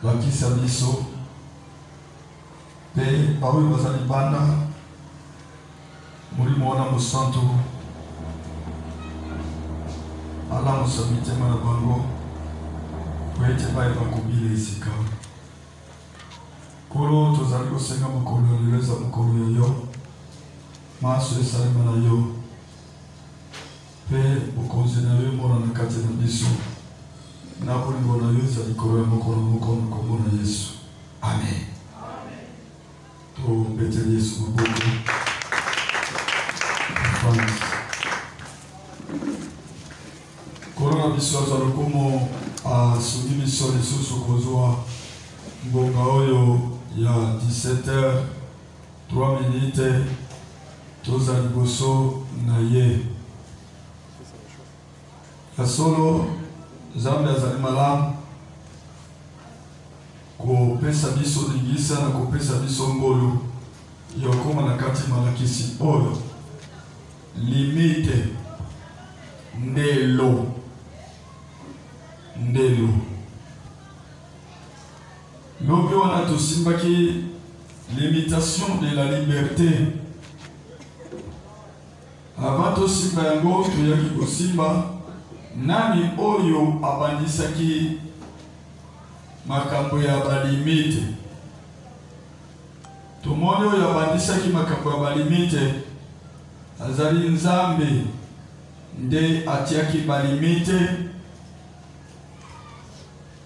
lakisa biso pe bawe bazali banda mulimo wana mosantu ala mosamitema na bango po ete baye bakobila esika kolo tozali kosenga mokolo ya lelo eza mokolo ya yo maso esalema na yo pe bokonzi na yo emona na kati na biso na bolingo na yo eza likolo ya mokolo moko na kombo na Yesu. Amen. Tobeteli Yesu maboko. Kolo na biso aza lokomo asungi biso lisusu kozwa mbonga oyo ya 17h03 toza liboso na ye ya solo Nzambe azali malamu kopesa biso lingisa na kopesa biso ngolu yokoma na kati malakisi oyo limite ndelo lobi wana tosimbaki limitation de la liberté avant tosimba yango toyaki kosimba nani oyo abandisaki makambo ya balimite. Tomoni oyo abandisaki makambo ya balimite azali Nzambe nde atiaki balimite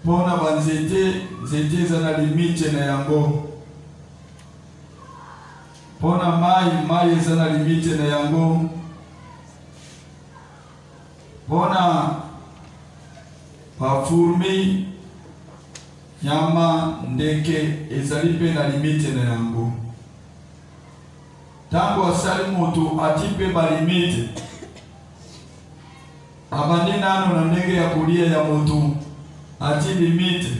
pona banzete eza na limite na yango, pona mai eza na limite na yango, pona bafurmi nyama ndeke ezali pe na limite na yango. Tango asali moto ati pe balimite abandi nano na ndenge ya kolia ya moto ati limite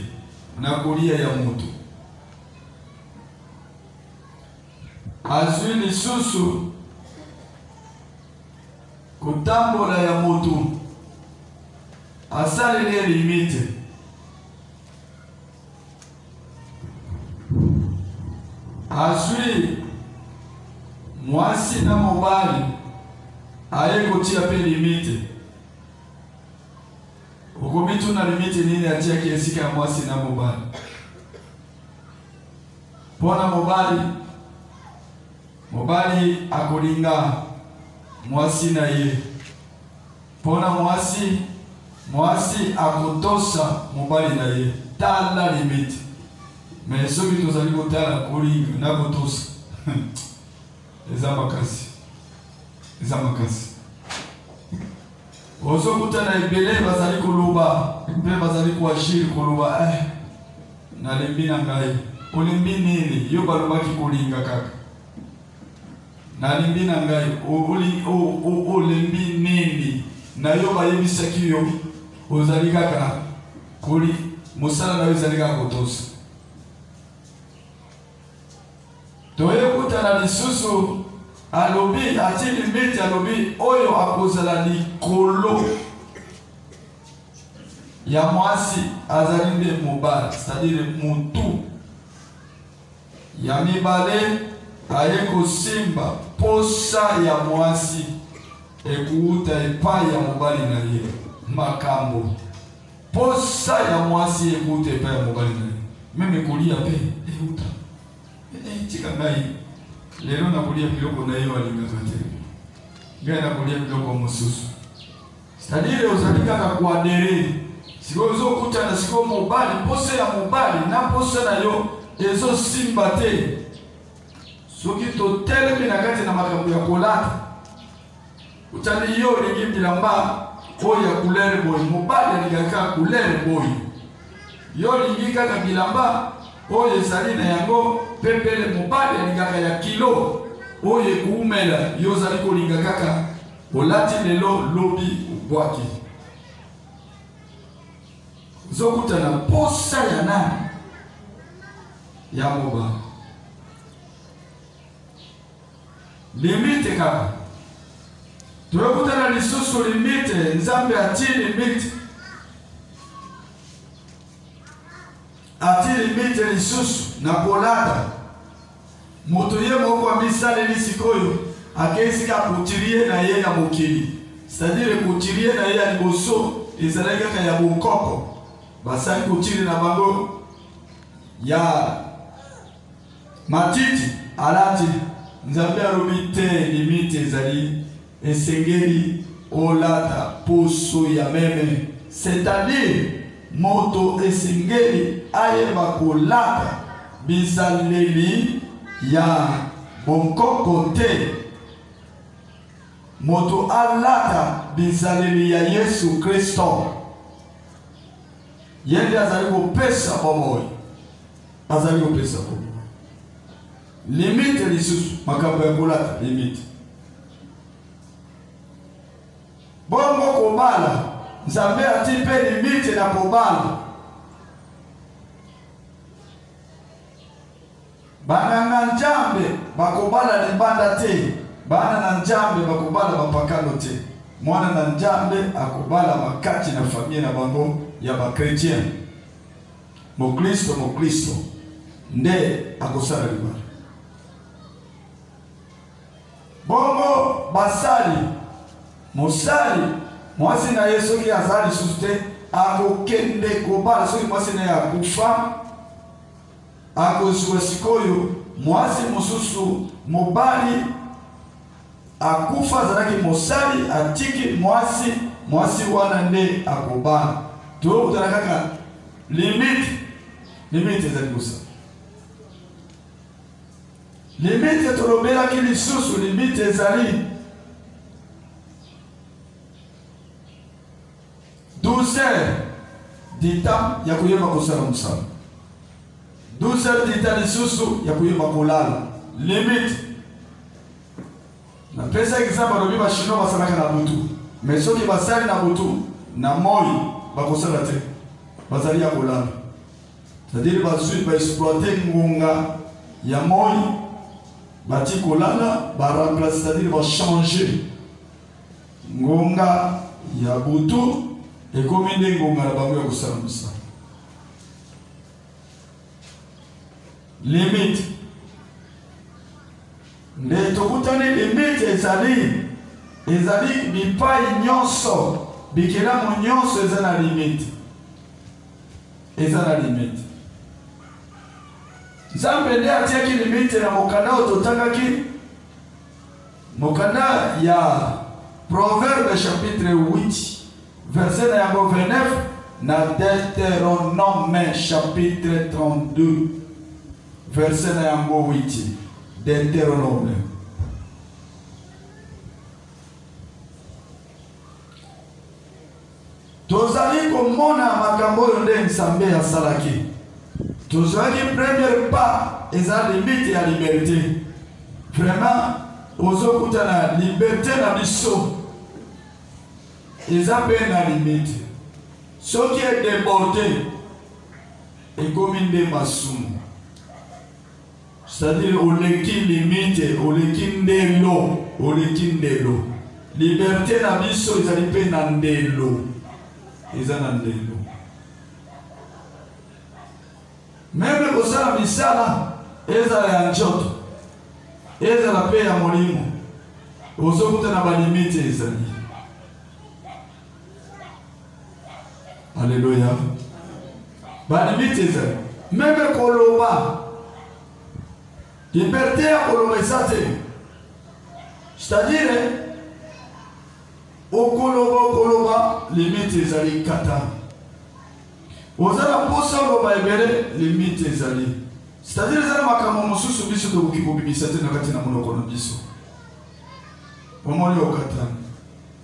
na kolia ya moto. Azwi lisusu kutambola ya moto asali le limite. Azwi mwasi na mobali aye kotia pe limite. Ukomitu na limite nini atia kiesika ya mwasi na mobali? Pona mobali akolinga mwasi na ye. Pona mwasi akotosa mobali na ye. Tala limite. Mais soki tozali kotala kolinga na kotosa eza makasi. Ozo kutana ebele bazali koloba mpe bazali kuashiri koloba nalembi na ngai. Olembi nini? Yo balobaki kolinga kaka. Nalembi na ngai olembi nini? Na yo bayebisaki yo ozali kaka koli mosala na yo ezali kaka kotosa. Toye kutana lisusu alobi ati limite alobi oyo akozala likolo ya mwasi azali nde mobali, c'est-à-dire mutu ya mibale aye kosimba posa ya mwasi ekuuta epai ya mobali na ye. Makambo posa ya mwasi ekuuta epai ya mobali na ye. Meme kolia pe euta tika ngai lelo na kolia biloko na ye walingaka te. Ngai na kolia biloko mosusu. C'est-à-dire ozali kaka kuadere. Siko ozokutana siko mobali posa ya mobali na posa na yo ezo simba te. Soki totelemi na kati na makambo ya kolata utani yo lingi bilamba oyo ya couleur boy, mobali alingaka couleur boy. Yo lingi kaka bilamba oyo ezali na yango pepele, mobali alingaka ya kilo oyo ekuumela. Yo zali kolinga kaka olati lelo lobi ubwaki. Zokutana posa ya nani? Ya mobali. Limite kaka. Tuwekutana lisusu limite. Nzambe ati limite. ati limite lisusu na kolata moto ye moko amisale lisikoyo akesika kutirie na ye ya mokili, c'est-à-dire kutirie na ye ya liboso ezalaki kaka ya bokoko basali kutiri na bango ya matiti alati nzambe alobi te limite ezali esengeli olata poso ya meme, c'est-à-dire moto esengeli ayeba kolata bizaleli ya bonkoko te, moto alata bizaleli ya Yesu Kristo yende azali kopesa bomoi, azali kopesa bomoi. Limite lisusu makambo ya kolata limite bongo kobala nzambe ati pe limite na kobala. Bana na njambe bakobala libanda te, bana na njambe bakobala bapakano te, mwana na njambe akobala makati na familia na bango ya bakretien. Mokristo nde akosala libanda. Bongo basali mosali mwasi na Yesu ki azali suste akokende kobala soki mwasi na ya kufa akozwa sikoyo mwasi mususu mobali akufa azalaki mosali atiki mwasi wana nde akobala. Tokutana kaka limite ezali kosala. Limite tolobelaki lisusu limite ezali 12 heures du temps ya kuyeba kosala musala, 12 heures du temps lisusu ya kuyeba kolala. Limite na pesa exemple alobi bashino basalaka na butu, mais soki basali na butu na moi bakosala te, bazali ya kolala, c'est-à-dire ba exploiter ngonga ya moi bati kolala ba remplacer, c'est-à-dire ba changer ngonga ya butu et comme il ngonga na bango ya kosala musala. Limite nde tokutani limite ezali bipai nyonso bikelamu nyonso eza na limite, nzambe nde atiaki limite na mokanda oyo totangaki, mokanda ya Proverbe chapitre 8 verset na yango 29 na Deutéronome chapitre 32 verset na yango 8. Deutéronome tozali komona makambo oyo nde nzambe asalaki. Tozali premier pas eza limite ya liberté. Vraiment ozokuta na liberté na biso eza pe na limite. Soki est débordé ekomi nde masumu, c'est-à-dire oleki limite, oleki ndelo. Liberté na biso ezali pe na ndelo, eza na ndelo. Même kosala misala ezala ya njoto, ezala pe ya molimo, ozokuta na balimite ezali. Alléluia. Balimite ezali. Même koloba liberté ya koloba ezate, c'est-à-dire okoloba limite ezali kata. Ozala posa oloba ebele limite ezali, c'est-à-dire ezala makambo mosusu biso tokoki kobimisa te na kati na monoko na biso. Omoni okata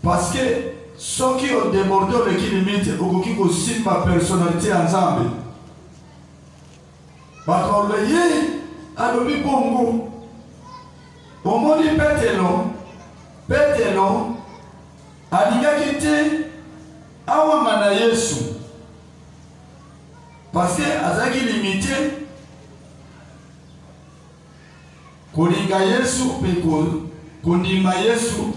parce que soki odéborde oleki limite okoki kosimba personnalité ya Nzambe. Bato olobi ye alobi bongo. Omoni Petelo alingaki te awanga na Yesu parce que azaki limité kolinga Yesu pe kondima Yesu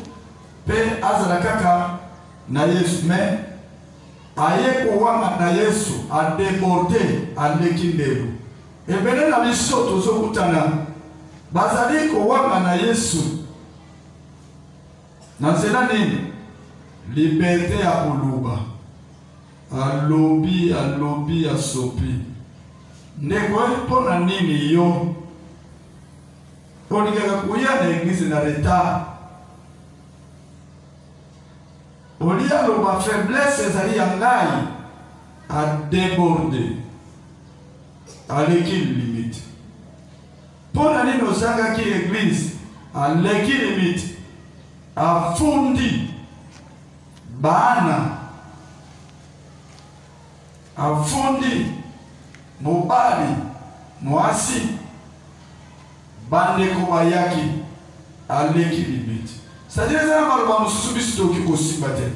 pe azala kaka na Yesu. Mais aye kowanga na Yesu adébordé aleki ndelo ebele na biso tozokutana bazali kowanga na Yesu na nzela nini liberté ya koluba alobi asopi ndeko mpona nini yo olingaka kuya na eglise na retard olia loba faiblesse ezali ya ngai adéborde aleki limite mpona nini ozangaki eglise aleki limite afundi bana afundi mobali mwasi bandeko bayaki aleki limite c'est-à-dire eza na maloba mosusu biso tokoki kosimba te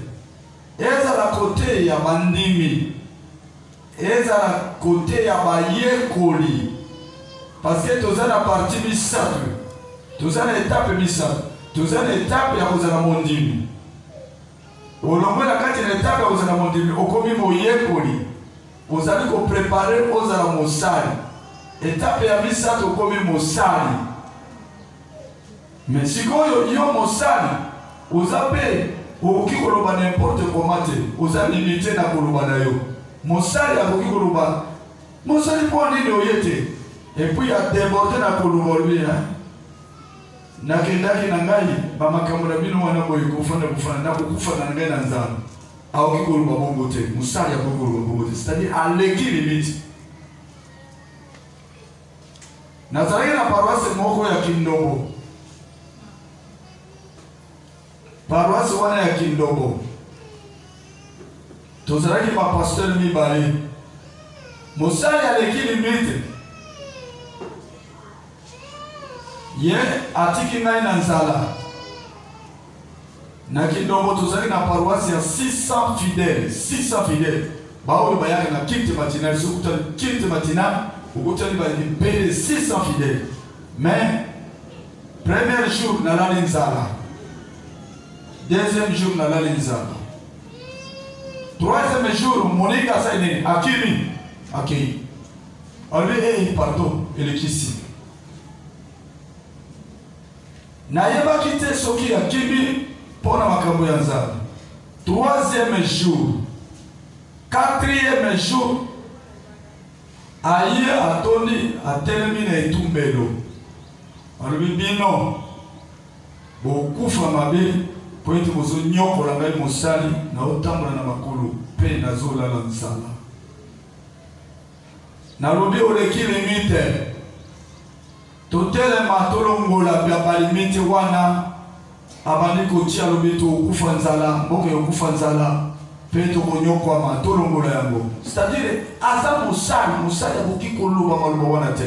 ezala kote ya bandimi ezala kote ya bayekoli parce que toza na parti misato toza na etape misato toza na etape ya kozala mondimi olongwe na kati na etape ya kozala mondimi okomi moyekoli ozali koprepare ozala mosali etape ya misato okomi mosali mais sikoyo yo mosali oza pe okoki koloba n'importe comment te oza limité na koloba na yo mosali akoki koloba mosali mpo nini oye te epuis adéborde na koloba olobi nakendaki na ngai bamakambo na bino wana boye kofanda nakokufa na ngai na nzambe akoki koloba bongo te mosali akoki koloba bongo te c'est-à-dire aleki limite nazalaki na paroisse moko ya Kindobo paroisse wana ya Kindobo tozalaki bapasteur mibale mosali aleki limite ye atiki ngai na nzala na Kindobo tozalaki na paroisse ya 600 fidèles baoyo bayaka na culte matinale sokuta culte matinale okutani bapele 600 fidèles mais premier jour nalali nzala deuxième jour nalali nzala troisième jour moninga asaini akimi akei albi pardon elekisi nayebaki te soki akimi mpona makambo ya nzala troisième jour quatrième jour aye atondi atelemi na etumbelo alobi bino bokufa mabe po ete bozonyokola ngai mosali naotambola na makolo mpe nazolala nzala nalobi oleki limite totelema tolongola bya balimite wana abandi kotia alobi tokufa nzala mboka yokufa nzala mpe tokonyokwama tolongola yango c'est-à-dire aza mosali akoki koloba maloba wana te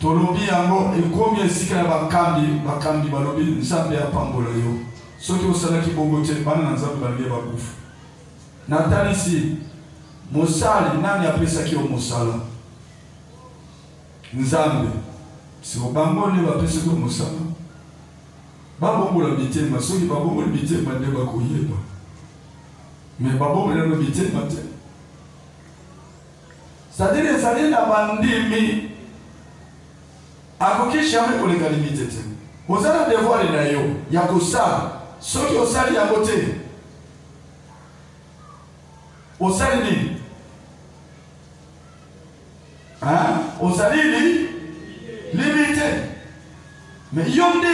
tolobi yango ekomi esika ya bakambi balobi nzambe apambola yo soki osalaki bongo te bana na nzambe balingi bakufa natalisi mosali nani apesaki yo mosala nzambe siko bango nde bapesaki yo mosala babongola mitema soki babongola mitema nde bakoyeba mais babongola no mitema te c'est-à-dire ezali na bandimi akoki jamais koleka limite te oza na devoir na yo ya kosala soki osali yango te osali nini osali limite mais yo nde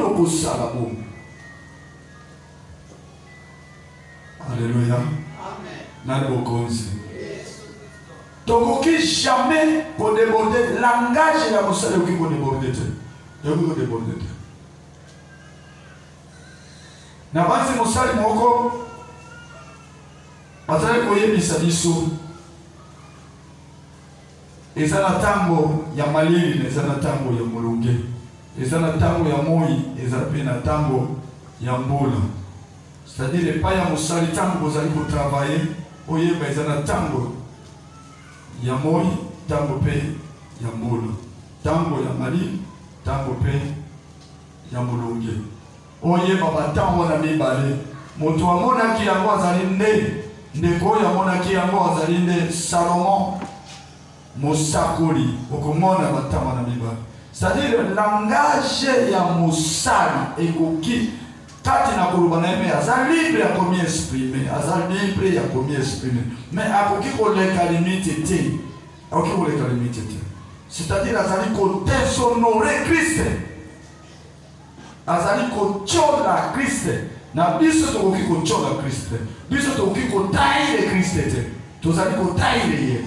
okosala bongo alleluya nani bokonzi tokoki jamais kodéborde langage ya mosala okoki kodéborde te okoki kodéborde te na banzi mosali moko bazali koyebisa biso eza na ntango ya malili eza na ntango ya molunge eza na ntango ya moi eza mpe na ntango ya mbula c'est-à-dire epai ya mosali ntango bozali kotravaye oyeba eza na ntango ya moi ntango mpe ya mbula ntango ya malili ntango mpe ya molunge oyeba bantango wana mibale moto amonaki yango azali ndeko oyo amonaki yango azali nde Salomon mosakoli okomona batama na mibali. C'est-à-dire le langage ya mosali ekoki kati na koloba na yeme aza libre ya komi exprimer, aza libre ya komi exprimer, mais akoki koleka limite te, akoki koleka limite te. C'est-à-dire azali ko déshonorer Christ, azali ko tchola Christ, na biso tokoki ko tchola Christ, biso tokoki ko taire Christ te, tozali ko taire ye.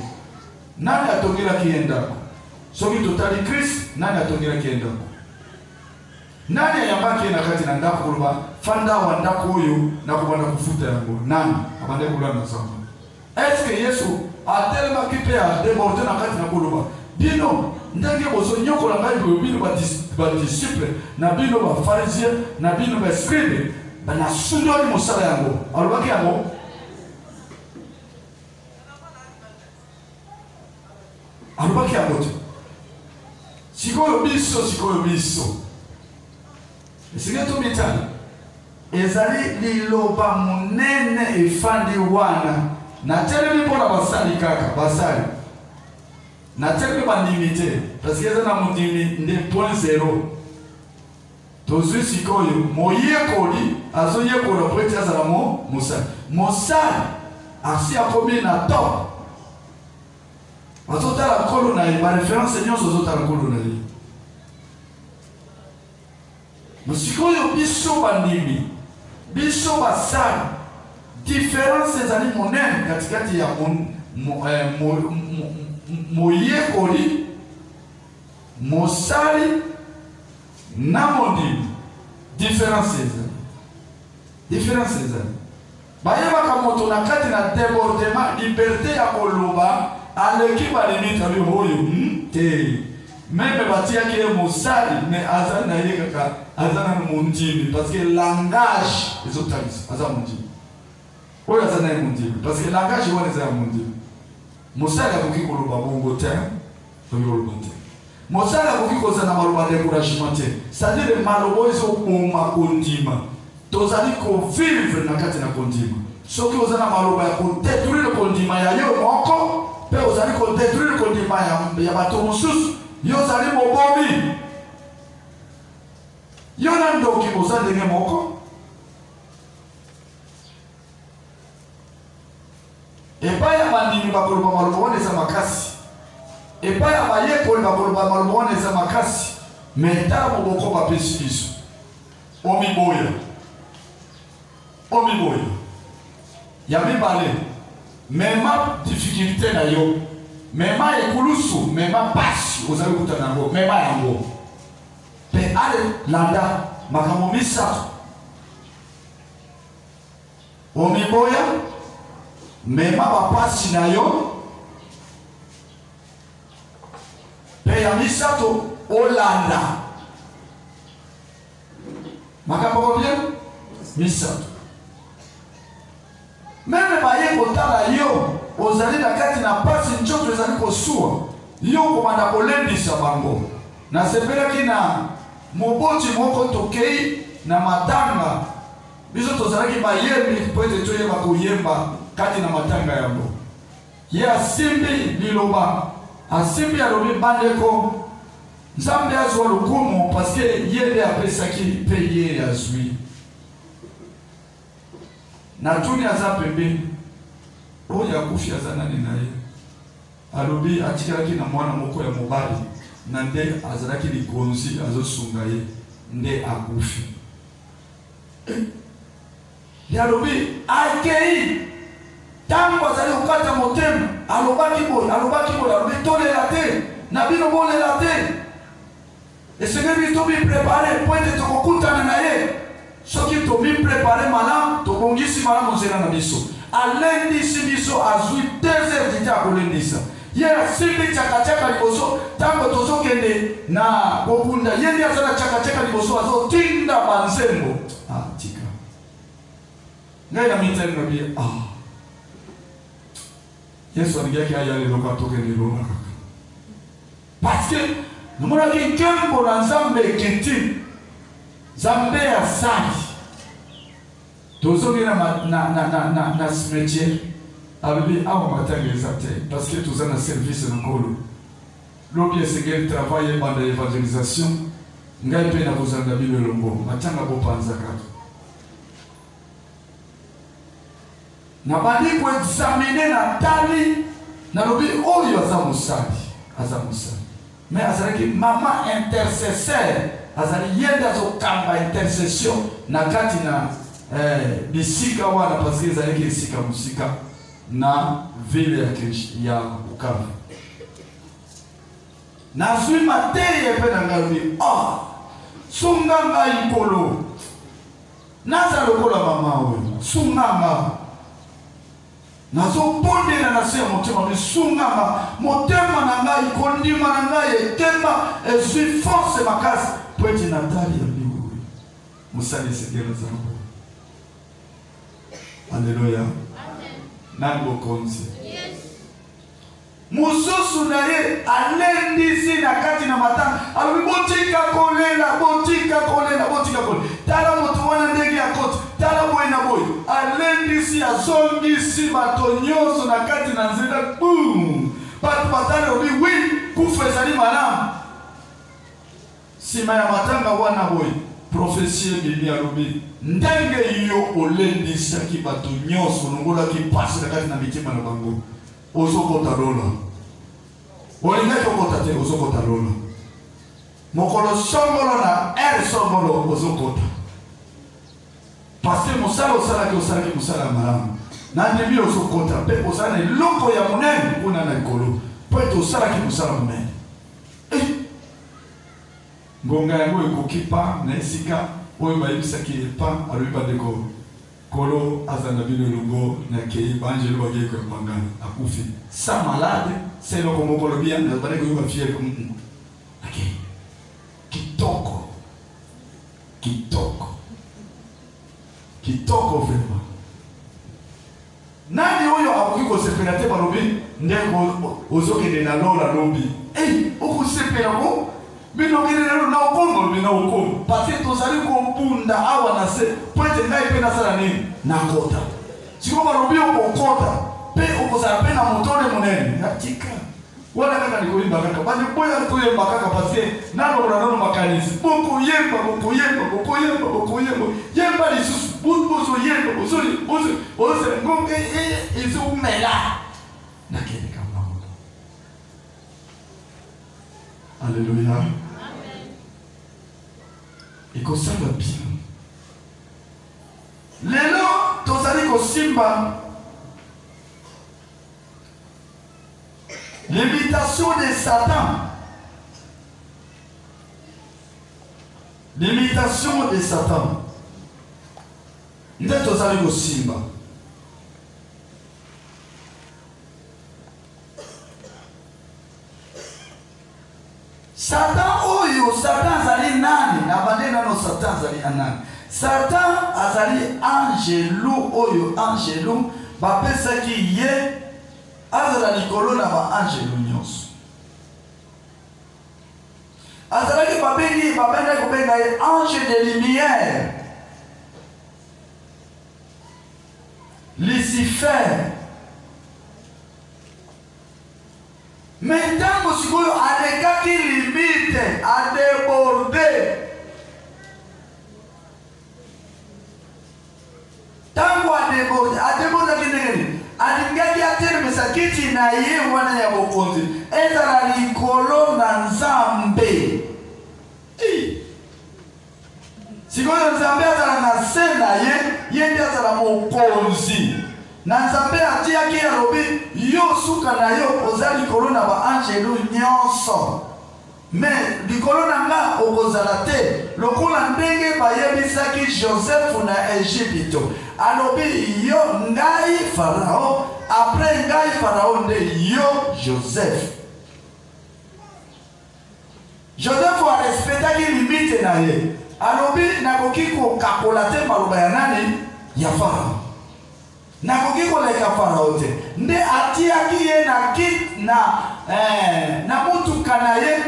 Nani atongela kiendako? Soki totali Christ, nani atongela kiendako? Nani ayambaki na kati na ndako kuluba fanda wa ndako oyo na kubanda kufuta yango? Nani abande kulana samba? Est-ce que Yesu a tellement kipe a déborder na kati na kuluba? Bino ndenge bozo nyoko la ngai bino ba disciple na bino ba pharisien na bino ba scribe bana sundoli mosala yango. Alobaki yango alobaki yango te. Sikoyo biso Esike to mitani ezali liloba munene efandi wana na telemi pona basali kaka basali na telemi bandimite parce que ezana mundimi nde point zero tozwi sikoyo moyekoli azoyekola poeti azala mosali asi akomi na top azotala nkolo na ye bareference nyonso azotala nkolo na ye. Musikoyo biso bandimi biso basali différence ezali monene katikati ya moyekoli mosali na mondimi. Différence ezali bayebaka moto na kati na débordement liberté ya koloba aleki balimite abi oyo te même batiaki ye mosali mais aza na ye kaka aza na mondimi parce que langage ezotalisa aza mondimi oyo aza na ye mondimi parce que langage wana eza ya mondimi. Mosali akoki koloba bongo te toki koloba te. Mosali akoki kozala na maloba découragement te, c'est-à-dire maloba ezoboma kondima tozali kovivre na kati na kondima. Soki oza na maloba ya kodétruire kondima ya yo moko pe ozali kodétruire kondima ya bato mosusu yo ozali mobomi yo na ndoki boza ndenge moko. Epai ya bandimi bakoloba maloba wana eza makasi, epai ya bayekoli bakoloba maloba wana eza makasi, me tala moboko bapesi biso omiboya ya mibale mema difficulté na yo, mema ekulusu, mema pasi ozali kutana yango, mema yango pe ale landa makambo misato omiboya mema bapasi na yo pe ya misato olanda makambo kobien misato. Meme baye kotala yo ozali na kati na pasi nchoto ezali kosuwa yo komanda kolendisa bango. Nasepelaki na moboti moko tokei na matanga biso tozalaki bayembi po ete toyeba koyemba kati na matanga yango. Ye asimbi liloba, asimbi alobi bandeko Nzambe azwa lukumu parce que ye nde apesaki mpe ye azwi. Na tuni aza pembeni oyo akufi aza nani na ye alobi atikalaki na mwana moko ya mobali na nde azalaki likonzi azosunga ye nde akufi. Yalobi akei tango azali kokata motema alobaki boye alobi tolela te na bino bolela te esengeli tobi prepare po ete tokokutana na ye. Soki tobi prepare malamu tobongisi malamu nzela na biso alendisi biso azwi 2 heures dite akolendisa ye asimbi chakachaka liboso tango tozokende na kobunda ye ndi aza na chakachaka liboso azotinda banzembo tika ngai na mitani na bie Yesu aligaki aya lelo katokende lelo kaka parce que namonaki nkembo na Nzambe ekiti Nzambe asali Tozoki na cimetière. Avec awa matanga ezate parce que tous en service na kolo. Lobi esengeli travail banda évangélisation. Ngai pe na bozanga bino lombo. Matanga bo panza kato. Na bandi ko examiner na tali na lobi oyo azamusali. Mais azalaki maman intercesseur azali yenda zo kamba intercession na kati na bisika wana parce que ezalaki esika musika na ville ya Bukavu. Na zui mateye pe na ngai sunga ngai kolo naza lokola mama oyo sunga nazo pondela na se motema mi sunga motema na ngai kondima na ngai etema ezui force makasi poeti natali ya bibu musali sekela zango. Alléluia. Nani bokonzi. Yes. Mususu na ye alendisi na kati na matanga. Alubi botika kolela. Tala motu wana ndege ya koti. Tala boy na boy. Alendisi azongisi bato nyonso na kati na nzela. Boom. Patu batale obi oui. Kufu ezali malamu. Sima ya matanga wana boy. Prophétie bini alubi. Ndenge yo olendisaki bato nyonso longola ki pasi na kati na mitima na bango ozokota lola olingaki okota te ozokota lola mokolo songolo na songolo ozokota parce que mosala osalaki mosala ya malamu na ndimi ozokota mpe osala na eloko ya monene kuna na likolo po ete osalaki mosala monene ngonga yango ekoki pa na esika oyo bayebisaki epa alobi bandeko kolo azana bino elongo na kei banjelo bagei koyambangana akufi sa malade sa eloko moko lobi yana bandeko oyo bafiere akei kitoko vraiment nani oyo akoki kosepela te balobi ndenge ozokende na lola lobi okosepela ko bino na okongo bino okongo parce que tozali kompunda awa na se poete ngai pe nasala nini nakota siko balobi okokota pe okozala pe na motole monene natika wana kaka nikoyimba kaka bandi boya toyemba kaka parce que nalokola nano makanisi bokoyemba yemba lisusu bozoyemba ozengonge ezomela nakende kama moto. Alléluia. Amen. Et comme ça va bien. Lelo, tozali kosimba. L'imitation de Satan. L'imitation de Satan. Nde tozali kosimba. Satan azali nani na bande nano Satan azali anani. Satan azali angelu oyo angelu bapesaki ye azala likolo na ba angelu nyonso. Azalaki babenda kobenga ye ange de lumière. Lucifer. Mais tant que sikoyo alekaki limite a déborder. Tango a déborder kinengeni. Alingaki atermesa kiti na ye wana ya bokonzi. Ezala likolo na Nzambe. Sikoyo Nzambe azala na se na ye ndi azala mokonzi. Na Nzambe atiaki alobi yo suka na yo ozali likolo na ba angelu nyonso. Mais likolo na nga okozala te lokola ndenge bayebisaki Joseph na Egypte. Alobi yo ngai Farao, après ngai Farao nde yo Joseph. Joseph a respectaki limite na ye. Alobi nakoki kokakola te maloba ya nani ya Farao. Nakoki koleka Farao te. Nde atiaki ye na kit na mutuka na ye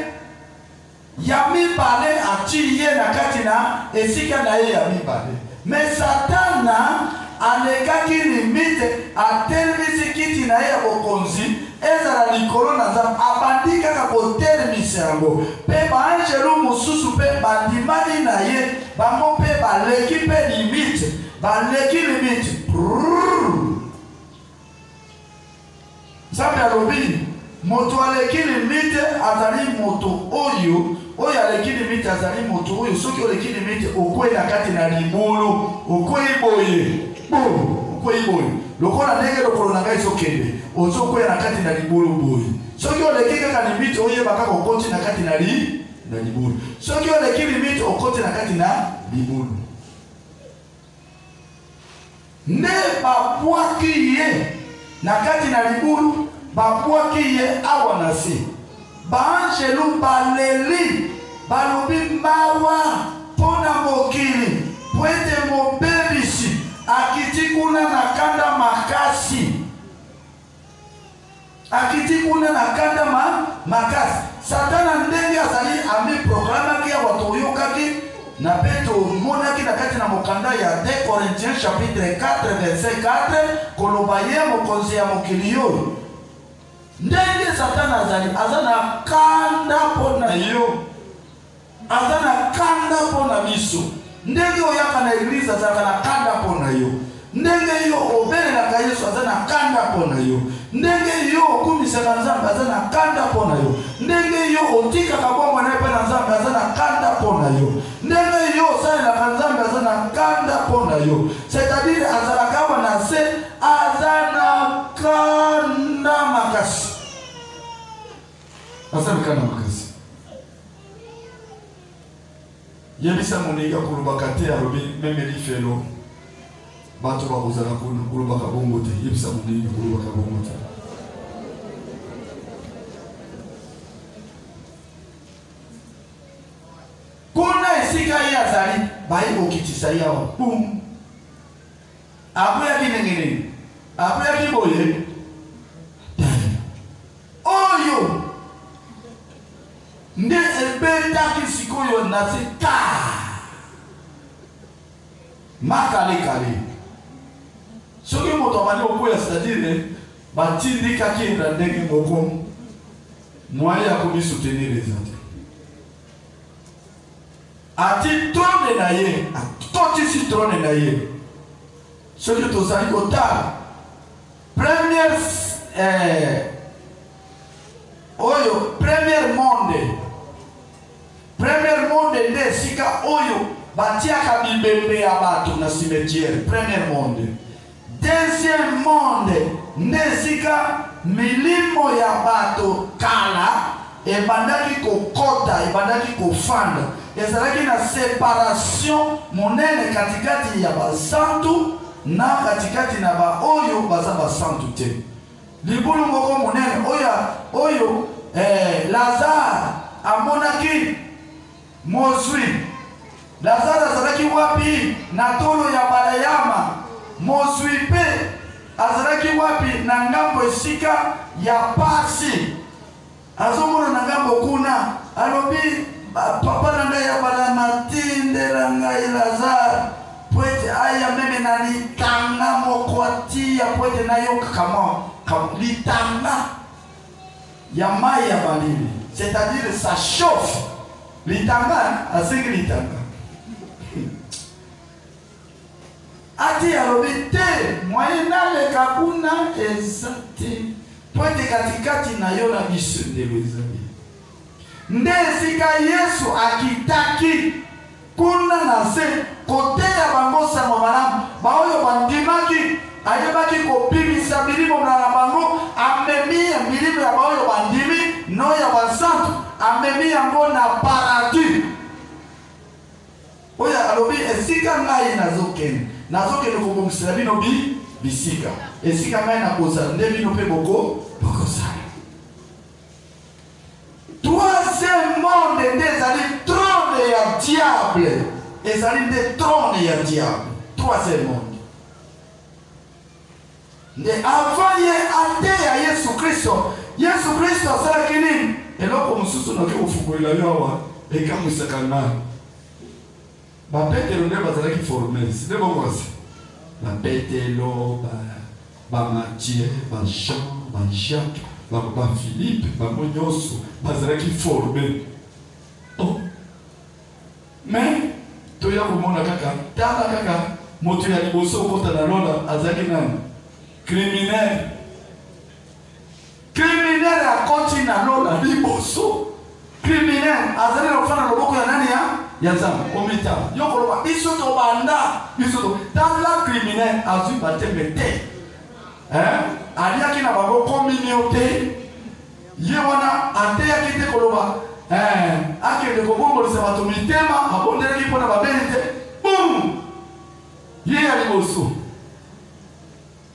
ya mibale ati ye na kati na esika na ye ya mibale. Mais Satan mwana alekaki limite atelemisi kiti na ye ya bokonzi ezala likolo na Nzambe abandi kaka kotelemisa yango mpe baanjelu mosusu mpe bandimani na ye bango mpe baleki mpe limite baleki limite. Nzambe alobi moto aleki limite azali moto oyo aleki limite azali moto oyo soki oleki limite okwei na kati na libulu okwei boye lokola ndenge lokolo na ngai ezokende ozokwei na kati na libulu boye soki oleki kaka limite oyeba kaka okoti na kati na libulu soki oleki limite okoti na kati na libulu nde babwaki ye na kati na libulu babwaki ye awa na se baanjelu baleli balobi mawa mpona mokili po ete mobebisi akiti kuna na kanda makasi Satana ndenge azali ami programaki ya watu oyokaki na peto monaki na kati na mokanda ya 2 Corinthiens chapitre 4 verset 4 koloba ye mokonzi ya mokili yo ndenge Satana azali azana kanda pona yo azana kanda pona biso ndenge oyaka na eglise azana kanda pona yo ndenge yo obelela Yesu azana kanda pona yo ndenge yo okumisaka Nzambe azana kanda pona yo ndenge yo otika kabombo na pe na Nzambe azana kanda pona yo ndenge yo osalelaka Nzambe azana kanda pona yo c'est-à-dire azalaka awa na se azana kanda makasi yebisa moniga kulubaka te alobi memeli felo bato bakozala kuna kulubaka bongo te yebisa moniga kulubaka bongo te kuna esika ye azali bayi kokitisa ye awa pum akoyaki ndenge akoyaki boye oyo nde ebetaki sikoyo na se ka makale soki moto amani okoya c'est-à-dire batindikaki na ndenge moko moye ya komisoutenir eza te ati trone na ye atotisi trone na ye soki tozali kotala première premier monde nde esika oyo batiaka bibembe ya bato na cimetière. Premier monde. Deuxième monde nde esika milimo ya bato kala ebandaki kokota ebandaki kofanda ezalaki na séparation monene katikati ya basantu na katikati na ba oyo baza basantu te. Libulu moko monene oyo Lazare amonaki mozwi. Lazare azalaki wapi na tolo ya balayama. Mozwi pe azalaki wapi na ngambo esika ya pasi. Azomona na ngambo kuna alobi papa na ngai ya balama tindela ngai Lazare poete aya meme na litanga moko atia poete na yoka kama litanga ya mai ya balili, c'est-à-dire ça chauffe. Litanga asengi litanga ati alobi te moyenale kakuna ezate poete katikati na yo na biso ndelo ezali nde esika Yesu akitaki kuna na se kote ya bango sango malamu baoyo bandimaki ayebaki kopimisa milimo na bango amemi milimo ya baoyo bandimi no ya basantu amemi yango na paradis oya alobi esika ngai nazokende kobongisela bino bisika esika ngai nakozala nde bino mpe bokosala. Troisième monde nde ezali trône ya diable ezali nde trône ya diable. Troisième monde nde avant ye ate ya Yesu Kristo asalaki nini eloko mosusu nake kofungolela yo awa ekamwisaka ngai bapetelo nde bazalaki formel side bokwasi Petelo, Mathieu, Jean, Jacques, Philippe, Monyoso, bazalaki formé. Oh. Mais, tu as vu mon kaka, tala kaka, moto ya liboso kota na lola, azaki nani? Criminel. Criminel a koti na lola, liboso. Criminel, azali na kufana loboko ya nani ya? Ya zamu, omita. Yoko loba, biso to banda, biso to. Tala criminel, azui batembe te. Aliaki na bango communauté ye wana ateyaki te koloba akende kobongolisa bato mitema abondelaki mpona babeli te bum ye ya liboso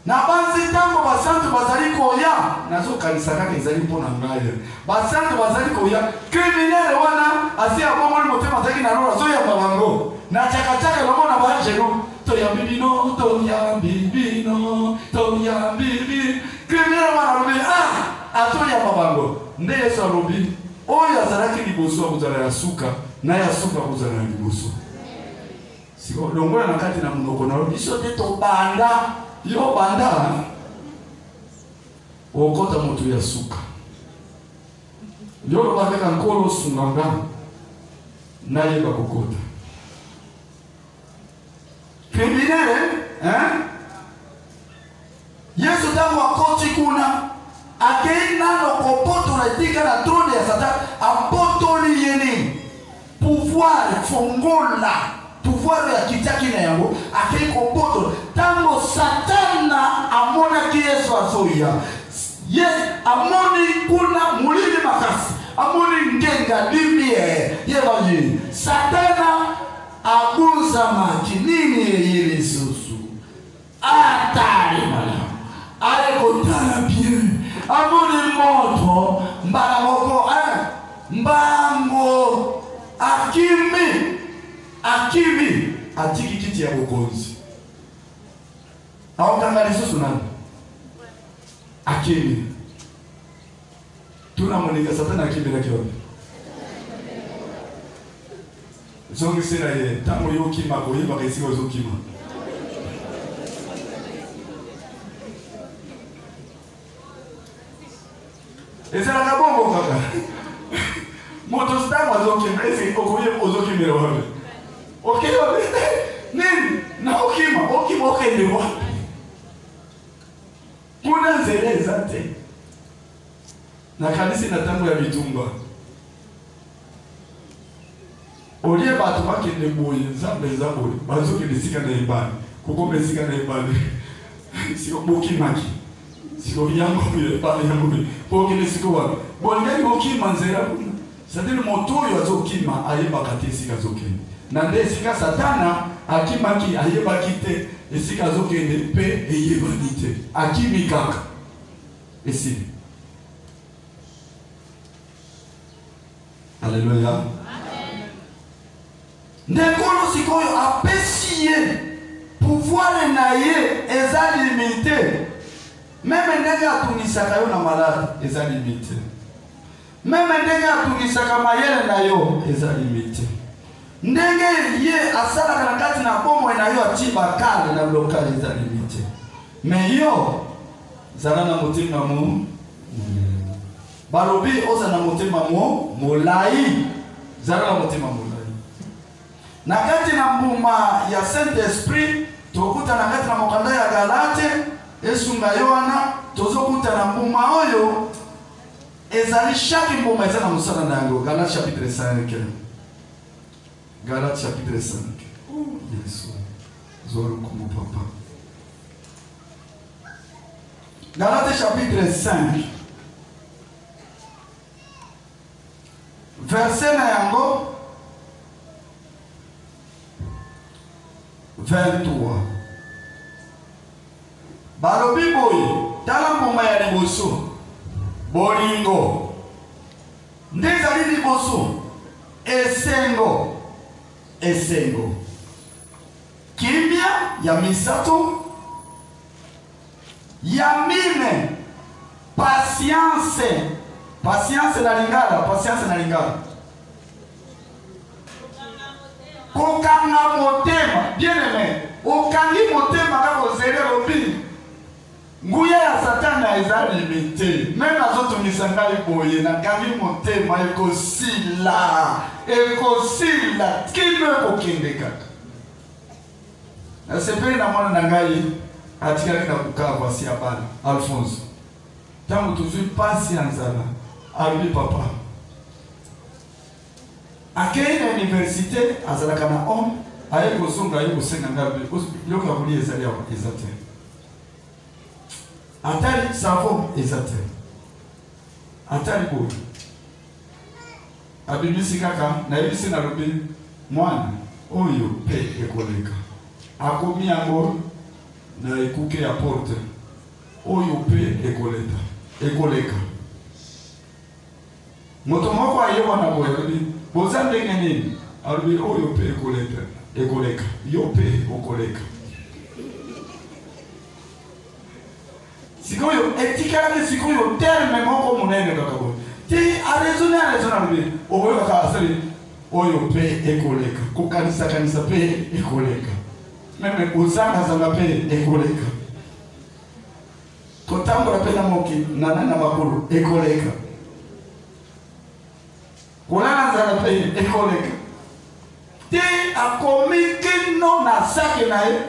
na banzi ntango basantu bazali koya nazokanisa kaka ezali mpona ngai basantu bazali koya criminele wana asi abongoli motema azalaki na lola azoyamba bango na chakachaka elongo na baangelo toyambibino toyambibino toyambibi criminele wana alobi atoyamba bango nde yesu alobi oyo azalaki liboso akozala ya suka na ya suka akozala ya liboso siko longola na kati na monoko na biso te tobanda yo banda okota moto ya suka yo loba kaka nkolo sunganga nayeba kokota criminele yesu ntango akoti kuna akei nano kopotola etika na trone ya Satan apotoli ye nini pouvoir fongola pouvoir ya kitaki na yango akei kopotola ntango Satana amonaki yesu azoya ye amoni kuna mulimi makasi amoni ngenga lumiere yebanyi Satana abuzamaki nini yeye lisusu atali malamu ale kotala bien amoni moto mbala moko mbango akimi atiki kiti ya bokonzi aokanga lisusu nani akimi tuna monika Satana akimi na kiwapi zongi sera ye tango yokima koyeba kaisi ozokima ezalaka bongo kaka moto sitango azokima esi okoye ozokimira wapi okima nini na okima okende wapi kuna nzela eza te na kanisi na tango ya bitumba olie bato bakende boye nzambe eza boye bazokende sika na ebale kokoma esika na ebale siko bokimaki siko yango ebale yango bokende siko wapi bolingaki bokima nzela kuna c'est-à-dire moto oyo azokima ayebaka te esika azokende na nde esika Satana akimaki ayebaki te esika azokende mpe eyebani te akimi kaka esili Alléluia. Ndekolo sikoyo apesi ye pouvoir na ye eza limité. Même ndenge atunisaka yo na malade eza limité. Même ndenge atunisaka mayele na yo eza limité. Ndenge ye asalaka na kati na bomo na yo atiba kale na local eza limité. Mais yo zala na motima mu balobi oza na motima mu molai zala na motima molai. Na kati na mbuma ya Saint-Esprit tokuta na kati na mokanda ya Galate esunga Yohana tozokuta na mbuma oyo ezali chaque mbuma eza na musala na yango. Galate chapitre 5. Galate chapitre 5. Yesu zoro kumu papa. Galate chapitre 5 verset na yango 23. Balobi boye tala mbuma ya liboso bolingo ndezali liboso esengo kimia ya misato ya mine patience na lingala kokanga motema bien aimé okangi motema kaka ozele lobi nguya ya satana eza limite même azotumisa ngai boye nakangi motema ekosila kino ekokende kaka nasepeli na mwana na ngai atikaki na Bukavu asi ya bana Alphonse ntango tozwi mpasi ya nzala alobi papa akei na université azalaka na homme aye kozonga aye kosenga ngai biloko ya kolia ezali awa eza te atali savo eza te atali boye abimisi kaka nayebisi nalobi mwana oyo mpe ekoleka akomi yango na ekuke ya porte oyo mpe ekoleka moto moko ayewa na boye alobi boza ndenge nini alobi oyo mpe ekoleka yo mpe okoleka sikoyo etikalaki sikoyo terme moko monene kaka boye ti arezone alobi okoyo kaka asali oyo mpe ekoleka kokanisa mpe ekoleka meme kozangazanga mpe ekoleka kotambola mpe na moki na makolo ekoleka kolala nzala mpe ekoleka te akomi kino na sake na ye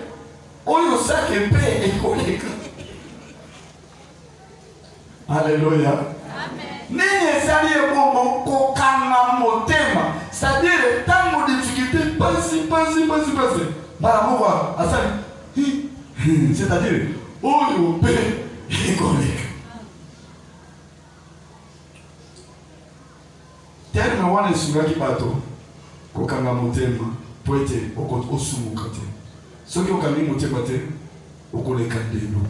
oyo sake mpe ekoleka. Alléluia. Nini esali ebongo kokanga motema, c'est-à-dire tango difficulté pasi bala moko asali c'est-à-dire oyo mpe ekoleka. Terme wana esungaki bato kokanga motema po ete osumuka te. Soki okangi motema te okoleka ndelo.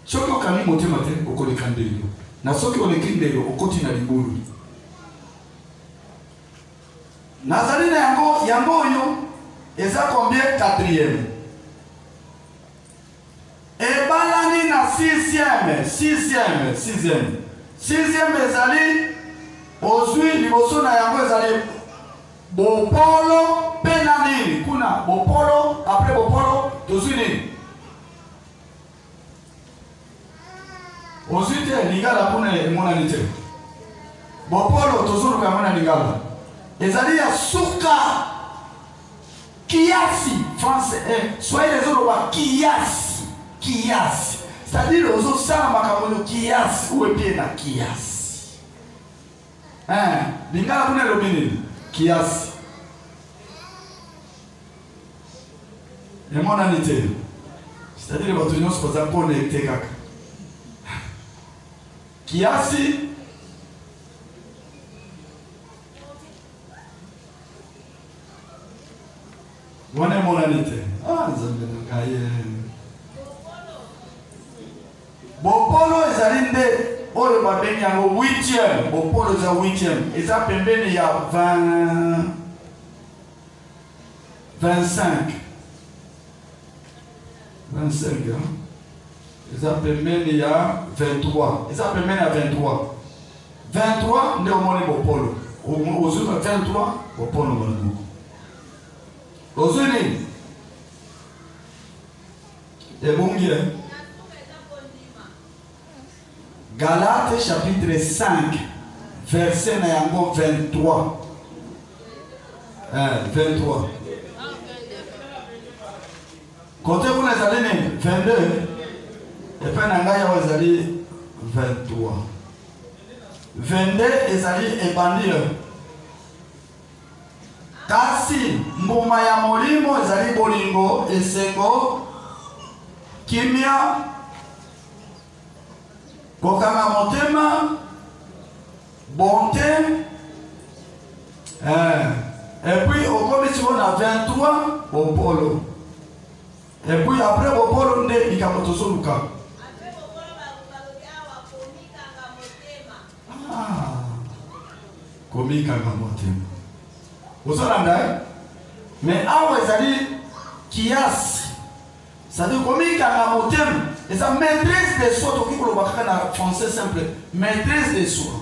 Soki okangi motema te okoleka ndelo. Na soki oleki ndelo okoti na libulu. Nazali na yango oyo eza combien quatrième. Ebalani na sixième ezali ozwi liboso na yango ezali bopolo pe na nini kuna bopolo après bopolo tozwi nini ozwi te lingala kuna emonani te bopolo tozuluka mona lingala ezali ya suka kiasi français swahili ezoloba kiasi c'est-à-dire ozosala makambo kiasi uwe pie na kiasi lingala kuna elobi nini kiasi emonani te c'est-à-dire bato nyonso baza connecte kaka kiasi wana emonani te nzambe na ngai bopolo ezali nde oyo babengi yango 8e bopolo eza 8e eza pembeni ya 25 eza pembeni ya 23 eza pembeni ya 23 nde omoni bopolo ozuka 23 bopolo molamu ozwi nini ebongi Galates chapitre 5 verset na yango 23 kote kuna ezali nini 22 epe na ngai awa ezali 22 ezali ebandi kasi mbuma ya molimo ezali bolingo esengo kimia kokanga motema bonté et puis au commission on a 23 bopolo et puis après bopolo nde likambo tozoluka komikanga motema ozolanda mais awa ezali kiasi c'est-à-dire komikanga motema eza maîtrise de soi toki koloba kaka na français simple maîtrise de soi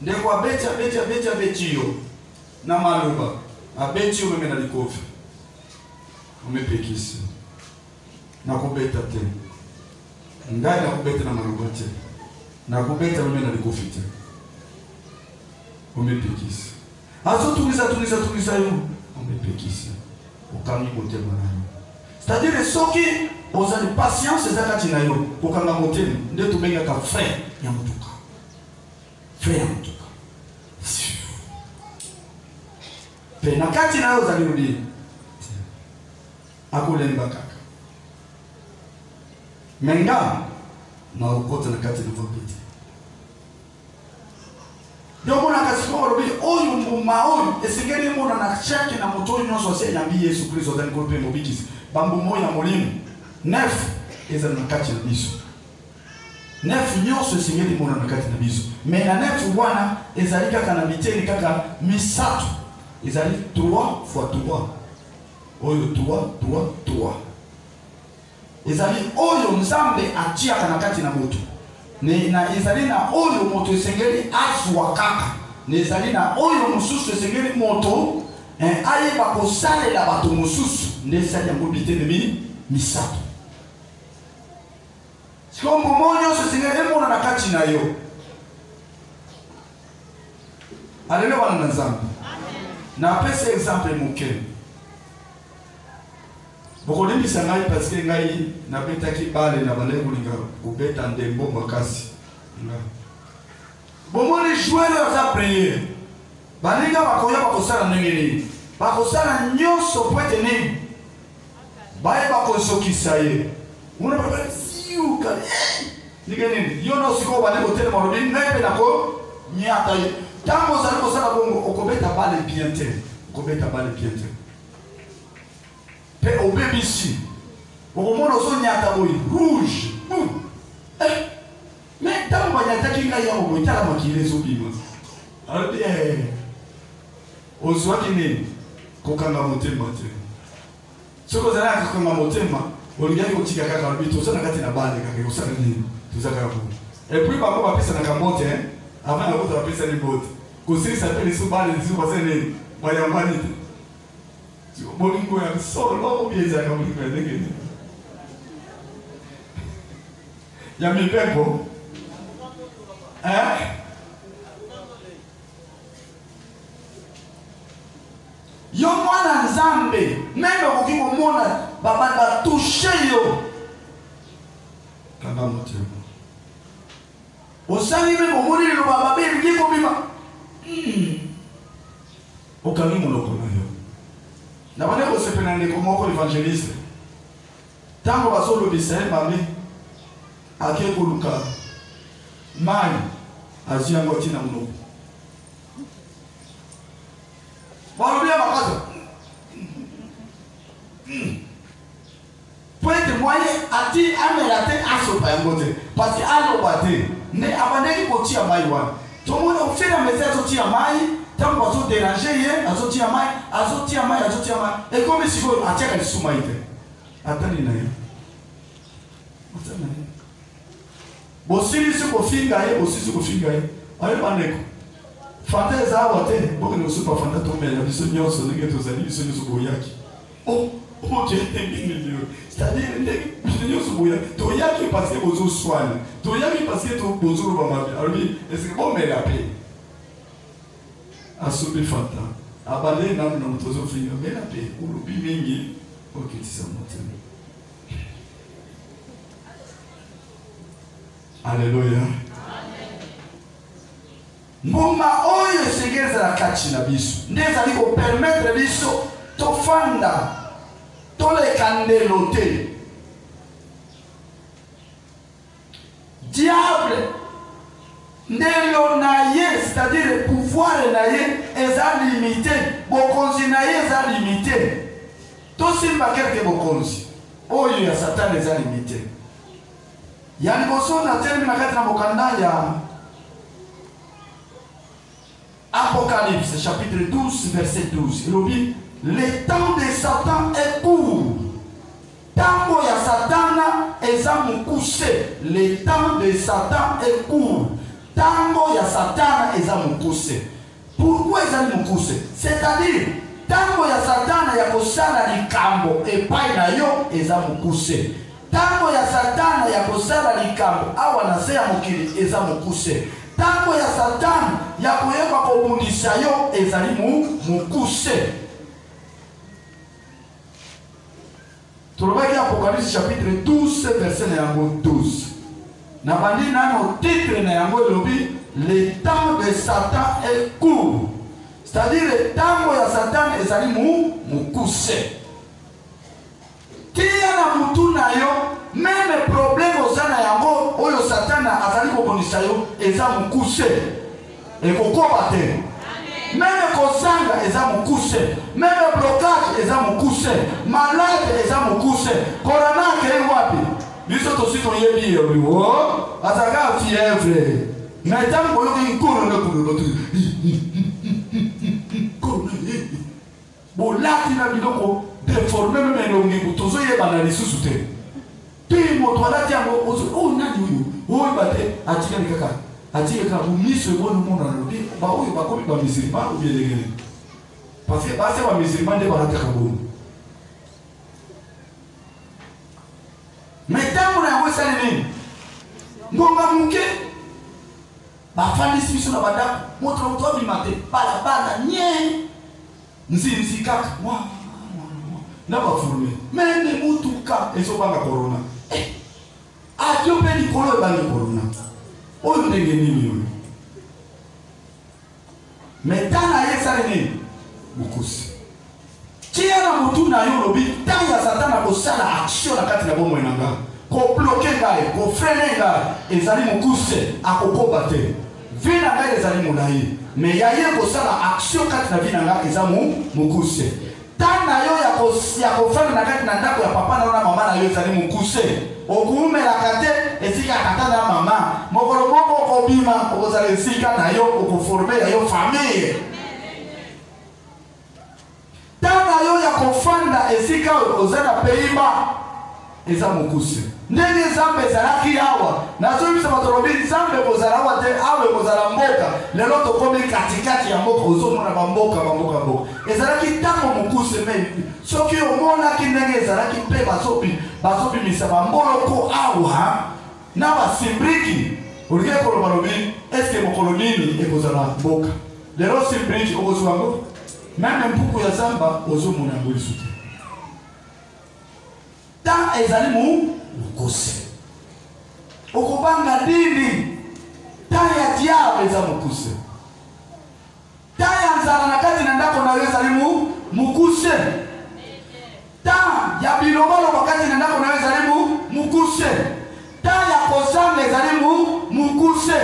ndeko abeti yo na maloba abeti yo meme na likofi omepekisi nakubeta te ngai nakubeta na maloba te nakubeta meme na likofi te omepekisi azotunisa yo omepekisi okangi motema na yo. C'est-à-dire soki ozali patience ezakati na yo okanga motema nde tobengaka frère ya motuka. Frère ya motuka pe na kati na yo ozali lobi akolemba kaka menga na okota na kati na mabete donc on a kasi ko lobi oyo mbuma oyo esengeli mona na chaki na moto nyonso ase yambi Yesu Kristo dans le mobikisi bambu moya molimo neuf ezali na kati na biso neuf nyonso esengeli mona na kati na biso mais na neuf wana ezali kaka na miteni kaka misato ezali 3 fois 3 oyo 3 ezali oyo nzambe atiaka na kati na moto na ezali na oyo moto esengeli azwa kaka na ezali na oyo mosusu esengeli moto ayeba kosalela bato mosusu nde esali yango biteni misato siko mbomo nyonso esengeli emona na kati na yo. Alelo wana na nzambe na apesa exemple moke bokolembisa ngai parce que ngai nabetaki bale na balengolinga kobeta ndembo makasi bomoni joueur aza prier balinga bakoya bakosala ndenge nini bakosala nyonso po ete nini bayeba kosokisa ye una baba siuka ndenge nini yo no siko bale kotelema lobi ngai mpe nako nyata ye tango ozali kosala bongo okobeta bale bien te okobeta bale bien te pe obebisi okomona ozonyata boye rouge mais tango banyataki ngai yango boye tala makili ezobima alobi ozwaki nini kokanga motema te soki ozalaki kokanga motema olingaki kotika kaka lobi toza na kati na bale kaka kosala nini toza kaka boye epuis bango bapesanaka mbote avant na koto bapesani mbote kosilisa mpe lisu bale lisu base nini bayambani te bolingo ya solo obiezaka bolingo ya ndenge nini ya mipepo yo mwana nzambe meme okoki komona batushe yo kanga motema osali meme omoni liloba mabe elingi kobima okangi monoko na yo na bane kosepela ndeko moko évangéliste ntango bazolobisa ye mabe ake koluka mai azwi yango ntina monoko balobi ya makaza po ete mwaye ati amela te asopa yango te parce que aloba te nde abandeki kotia mai wana tomoni ofere mese azotia mai ntango azoderange ye azotia mai ekomi sikoyo atiaka lisu mai te atani na ye bosilisi kofinga ye aye bandeko fanta eza awa te bokende kosupa fanta tomela biso nyonso ndenge tozali biso nyonso boyaki c'est-à-dire ndenge biso nyonso boyaki toyaki parce que bozoswana toyaki parce que bozoloba mabe alobi esike bomela mpe asubi fanta abale nanu na moto ozofinga mela mpe olobi mingi okitisa motema. Alléluia. Mbuma oyo esengeza la kati na biso ndezali ko permettre biso tofanda toleka ndelo te. Diable ndelo na ye, c'est-à-dire le pouvoir na ye eza limité, bokonzi na ye eza limité. Tosimba quelque bokonzi oyo ya Satan eza limité. Yani bosona termine na kati na mokanda ya Apocalypse chapitre 12 verset 12. Il dit le temps de Satan est court. Tango ya Satana eza mukuse. Le temps de Satan est court. Tango ya Satana eza mukuse. Pourquoi eza mukuse? C'est-à-dire Tango ya Satana ya kosala likambo epai na yo eza mukuse. Tango ya Satana ya kosala likambo awa na se ya mokili eza mukuse. Tango ya Satana ya koyeba kobundisa yo ezali mukuse. Tulobaki Apocalypse chapitre 12 verset na yango 12. Na bandi nano titre na yango elobi le temps de Satan est court. C'est-à-dire le temps ya Satan ezali mukuse. Tia na mutu na yo même problème ozana yango oyo Satana azali kobonisa yo eza mukuse. Ekokoba te. Même kosanga eza mukuse. Même blocage eza mukuse. Malade eza mukuse. Corona ke wapi? Biso tosito yebi yo. Azaka fièvre. Mais tant que vous corona bon là tu n'as biloko déformé même longi tozo yeba na lisusu te. Puis moto ala tiango oh nani huyu? Oh bate atika nikaka. Atika ka mumiso bono mona lobi ba oyo ba komi ba musulman ou bien les parce que ba se ba musulman de ba taka bono. Mais tant on a wesa nini? Ngonga muke bafandisi biso na bandako moto moto abimate balabala nye nzi kaka na baforme meme mutuka ezobanga corona atio pe likolo ebanga corona oyo ndenge nini oyo metana yesale nini bukusi tia na mutu na yo lobi tango ya Satana kosala action na kati na bomoi na nga ko bloquer ngai ko freiner ngai ezali mukuse akokoba te vina ngai ezali mulayi mais yaye kosala action kati na vina ngai eza mukuse tana yo ya kofana na kati na ndako ya papa na mama na yo ezali mukuse okumelaka te esika tata na mama mokolo moko okobima okozala esika na yo okoforme ya yo famille tana yo ya kofanda esika ozala peiba eza mukuse ndenge Nzambe ezalaki awa nazobisa batolobi Nzambe kozala awa te awe kozala mboka lelo tokomi katikati ya mboka ozomona bamboka ezalaki ntango mukuse me soki omonaki ndenge ezalaki mpe bazobimisa bamboloko awa na basimbriki olingi koloba lobi eske mokolo nini ekozala mboka lelo simbriki okozwa yango meme mpuku ya zamba ozomona yango lisusu te ta ezali mukuse okubanga dini ta ya diable eza mukuse ta ya nzala na kati na ndako na yo ezali mukuse ta ya bilobalo wakati na ndako na yo ezali mukuse ta ya kosanga ezali mukuse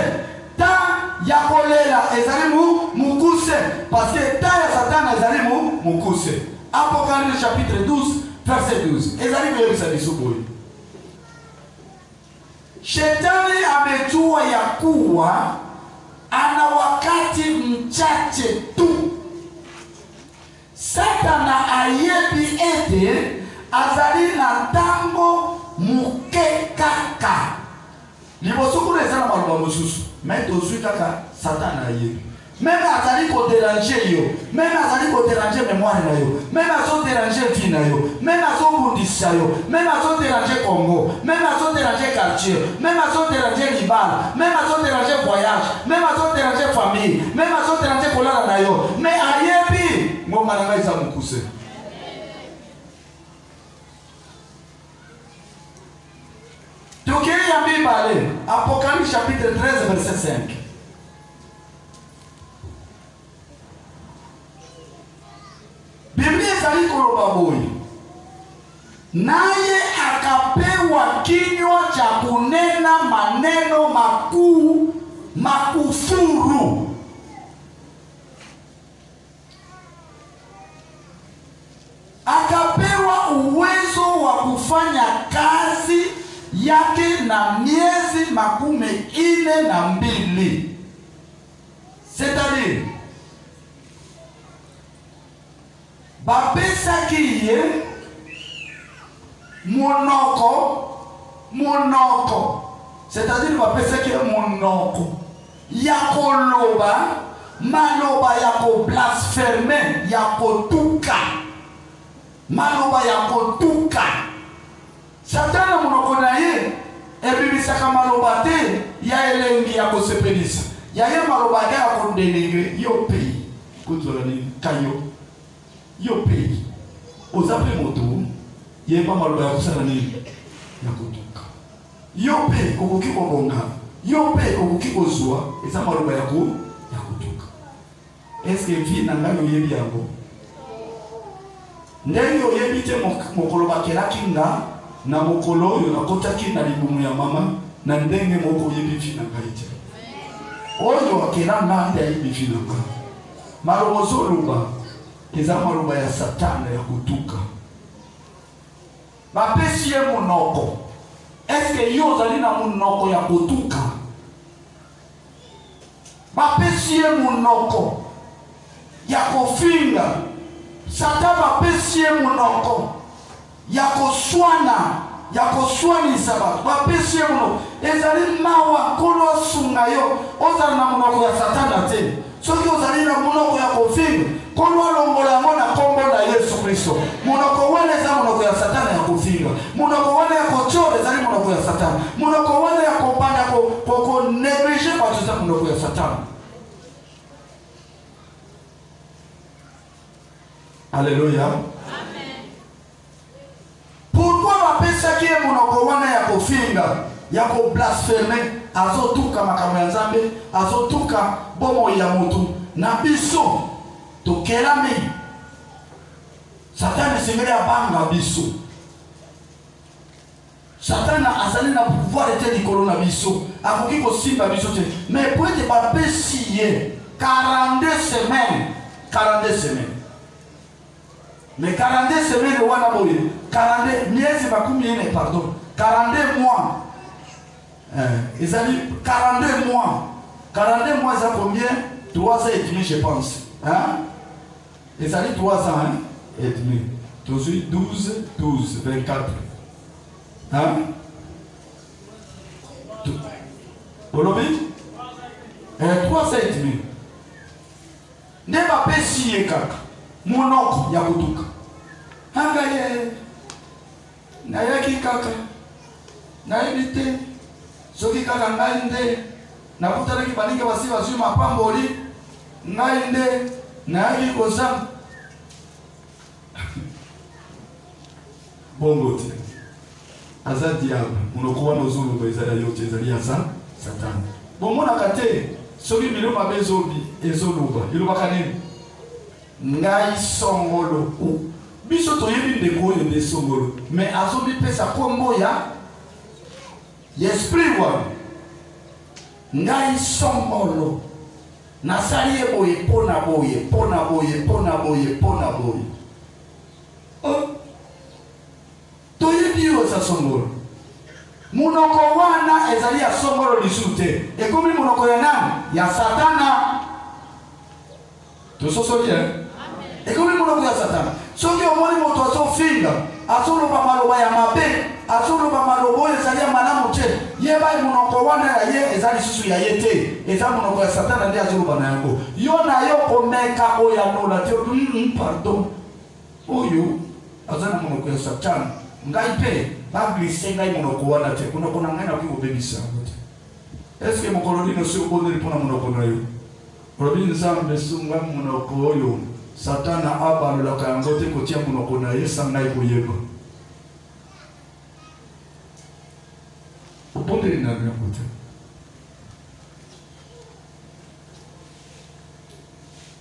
ta ya kolela ezali mukuse parce que ta ya Satana ezali mukuse. Apocalypse chapitre 12 verset 12 ezali koyebisa biso boye Shetani amejua ya kuwa ana wakati mchache tu. Satana ayebi ete azali na tango muke kaka. Libosuku nezana maluba mosusu. Mais tozui kaka Satana ayebi. Même azali ko déranger yo, même azali ko déranger mémoire na yo, même azo déranger vie na yo, même azo bundisa yo, même azo déranger Congo, même azo déranger quartier, même azo déranger Libala, même azo déranger voyage, même azo déranger famille, même azo déranger kolala na yo, mais ayebi ngoma na ngai za mukuse. Tokei ya Bible, Apocalypse chapitre 13 verset 5. Biblia ezali koloba boye naye akapewa kinywa cha kunena maneno makuu makufuru. Akapewa uwezo wa kufanya kazi yake na miezi 42. C'est-à-dire bapesaki ye monoko, c'est-à-dire bapesaki ye monoko ya koloba maloba ya ko blasphème ya kotuka maloba ya kotuka Satana monoko na ye ebibisaka maloba te ya elengi ya kosepelisa ya ye maloba ya kondenigre yo pays kuzola ni kayo yo pays ozape moto ye ba maloba ya kusala nini ya kotuka yo pays kokoki kobonga yo pays kokoki kozwa eza maloba ya kotuka est-ce que vie na ngai oyebi yango ndenge oyebi te mokolo bakelaki nga na mokolo oyo nakotaki na libumu ya mama na ndenge moko oyebi vie na ngai te oyo akela nga nde ayebi vie na nga maloba ozoloba eza maloba ya satana ya kotuka bapesi ye monoko est-ce que yo ozali na monoko ya kotuka bapesi ye monoko ya kofinga Satan bapesi ye monoko ya koswana ya koswanisa bato bapesi ye monoko ezali mawa kolo asunga yo ozali na monoko ya Satana te soki ozali na monoko ya kofinga kolo alongola yango na kombo na Yesu Kristo monoko wana eza monoko ya Satana ya kofinga monoko wana ya kochora ezali monoko ya Satana monoko wana ya kopanda koneglige bato eza monoko ya Satana. Alléluia. Amen. Pourquoi bapesaki ye monoko wana ya kofinga ya koblaspheme azotuka makambo ya Nzambe azotuka bomoi ya motu na biso tokelami Satana esengeli abanga biso Satana azali na pouvoir ete likolo na biso akoki kosimba biso te mais po ete bapesi ye 42 semaines mais 42 semaines wana boye 42 miezi makumi ine pardon 42 mois ezali 42 mois 42 mois ça combien 3 ans et demi je pense hein ezali 3 ans hein et demi 12 24 hein olobi 3 ans et demi ne bapesi ye kaka monoko ya kotuka hanga ye nayaki kaka nayebi te soki kaka ngai nde nakutalaki baninga basi bazwi mapamboli ngai nde nayaki kozanga bongo te aza diable monoko wana ozoloba ezali yo te ezali ya Satana bomonaka te soki biloko mabe ezoloba elobaka nini ngai songolo biso toyebi ndeko oyo nde songolo mais azobipesa kombo ya esprit wana ngai songolo nasali ye boye mpona boye toyebi yo za songolo monoko wana ezali ya songolo lisusu te ekomi monoko ya nani ya Satana tososoli ekomi monoko ya Satana soki omoni moto azofinga azoloba maloba ya mabe azoloba maloba oyo ezali ya malamu te yeba monoko wana ya ye eza lisusu ya ye te eza monoko ya Satana nde azoloba na yango yo na yo komeka oyo anola te pardon oyo aza na monoko ya Satana ngai mpe baglise ngai monoko wana te monoko na ngai nakoki kobebisa yango te eske mokolo lino soki obondeli mpona monoko na yo olobi Nzambe sunga monoko oyo Satana abalolaka yango te kotia monoko na ye sa ngai koyeba obondeli na yango te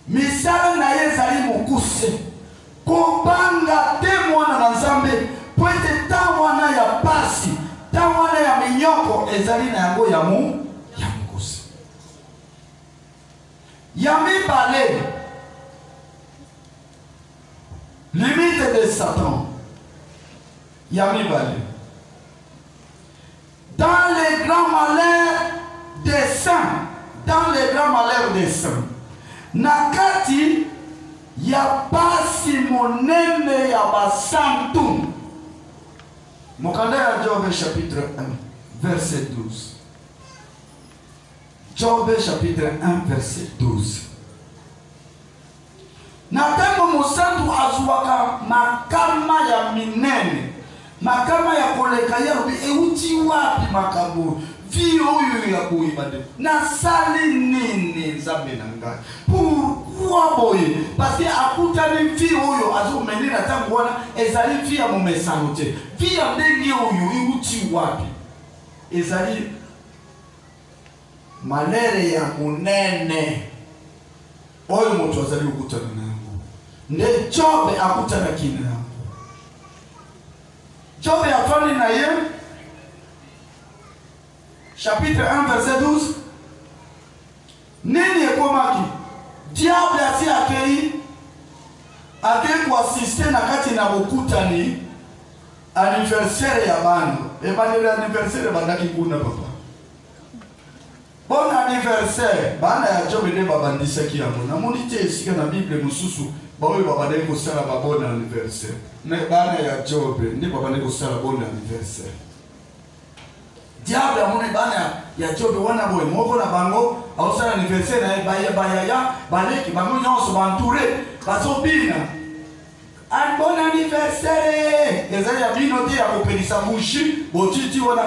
misala na ye ezali mokuse kobanga te mwana na Nzambe po ete ta wana ya pasi ta wana ya minyoko ezali na yango ya mokuse ya mibale limite de Satan Yamibale dans les grands malheurs des saints nakati ya pasi monene ya basantu mokanda ya Job chapitre 1 verset 12 Job chapitre 1 verset 12 na tango mosantu azuwaka makama ya minene makama ya koleka ya lobi euti wapi makambo vi oyo ya koyebade na sali nini nzambe na ngai pourquoi boye parce que akutani vi oyo azomeni na tango wana ezali vi ya momesano te vi ya ndenge oyo euti wapi ezali malere ya munene oyo moto azali okutana na yango nde Job akutana kina yango Job afani na ye chapitre 1 verset 12 nini ekomaki diable ati akei kuasiste na kati na bokutani anniversaire ya bana ebandeli anniversaire bandaki kuna papa bon anniversaire bana ya Job nde babandisaki yango namoni te esika na Bible mosusu baoyo babandeli kosala babona anniversaire mais bana ya Job nde babandeli kosala bona anniversaire diable amone bana ya Job wana boye moko na bango aosala anniversaire na bayaya baleki bango nyonso bantouré bazobina un bon anniversaire ezali ya bino te ya kopelisa mushi botiti wana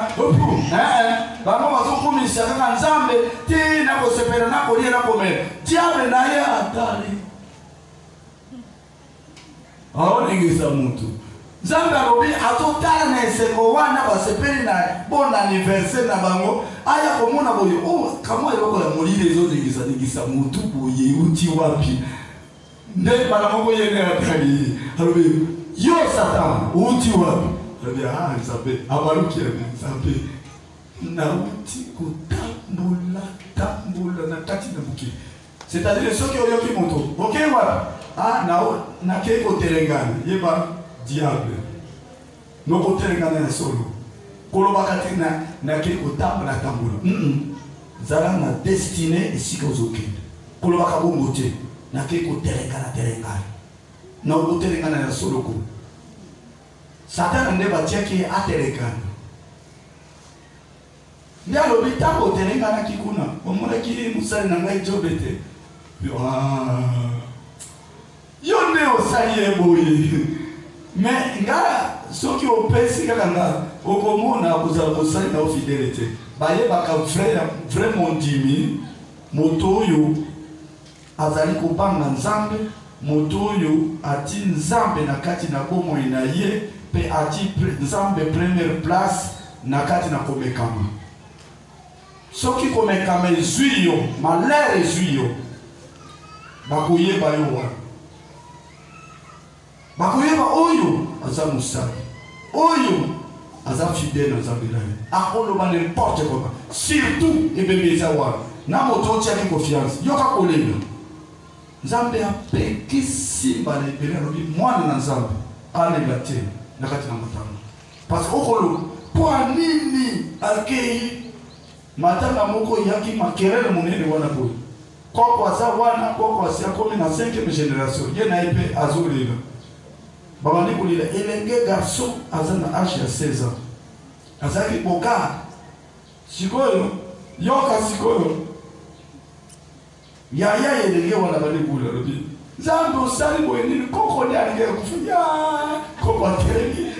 bango bazokomisa kaka nzambe te na kosepela na kolia na komela diable na ye atali aoningisa mutu nzambe alobi azotala na esengo wana basepeli na bon anniversaire na bango aya komona boye kamwa eloko ya molili ezoningisa mutu boye uti wapi nde bana moko yene atali alobi yo satan uti wapi alobi nzambe abaruki ya nzambe na uti tambola na kati na buki c'est-à-dire soki oyoki moto ok wapi na ke kotelengana yeba diable no kotelengana ya solo kolobaka te na ke kotambola zala na destiné esika ozokende kolobaka bongo te na ke kotelengana na kotelengana ya solo ko Satana nde batiaki atelekana nde alobi ntango otelengana kikuna omonaki mosali na ngai Job te yo nde osali ye boye mais nga soki opesi kaka nga okomona kozala kosali na ofidele te bayebaka vrai mondimi moto oyo azali kobanga nzambe moto oyo ati nzambe na kati na bomoi na ye pe ati nzambe première place na kati na komekama soki komekama ezwi yo malere ezwi yo bakoyeba yo wana bakoyeba oyo aza mosali oyo aza fidèle na nzambe na ye akoloba n'importe comment surtout ebembe eza wana na moto otiaki confiance yoka kolenga nzambe apeki simba na ebele alobi mwana na nzambe alenga te na kati na matanga parce que okoloba mpo anini akei matanga moko yaki makelele monene wana boye koko aza wana koko asi akomi na 5e génération ye na ye mpe azolela babandi kolela elenge garçon aza na age ya 16 ans azalaki boka sikoyo yoka sikoyo yaya elenge wana bandi kolela lobi nzambe osali boye nini koko nde alingi kufa koko atelemi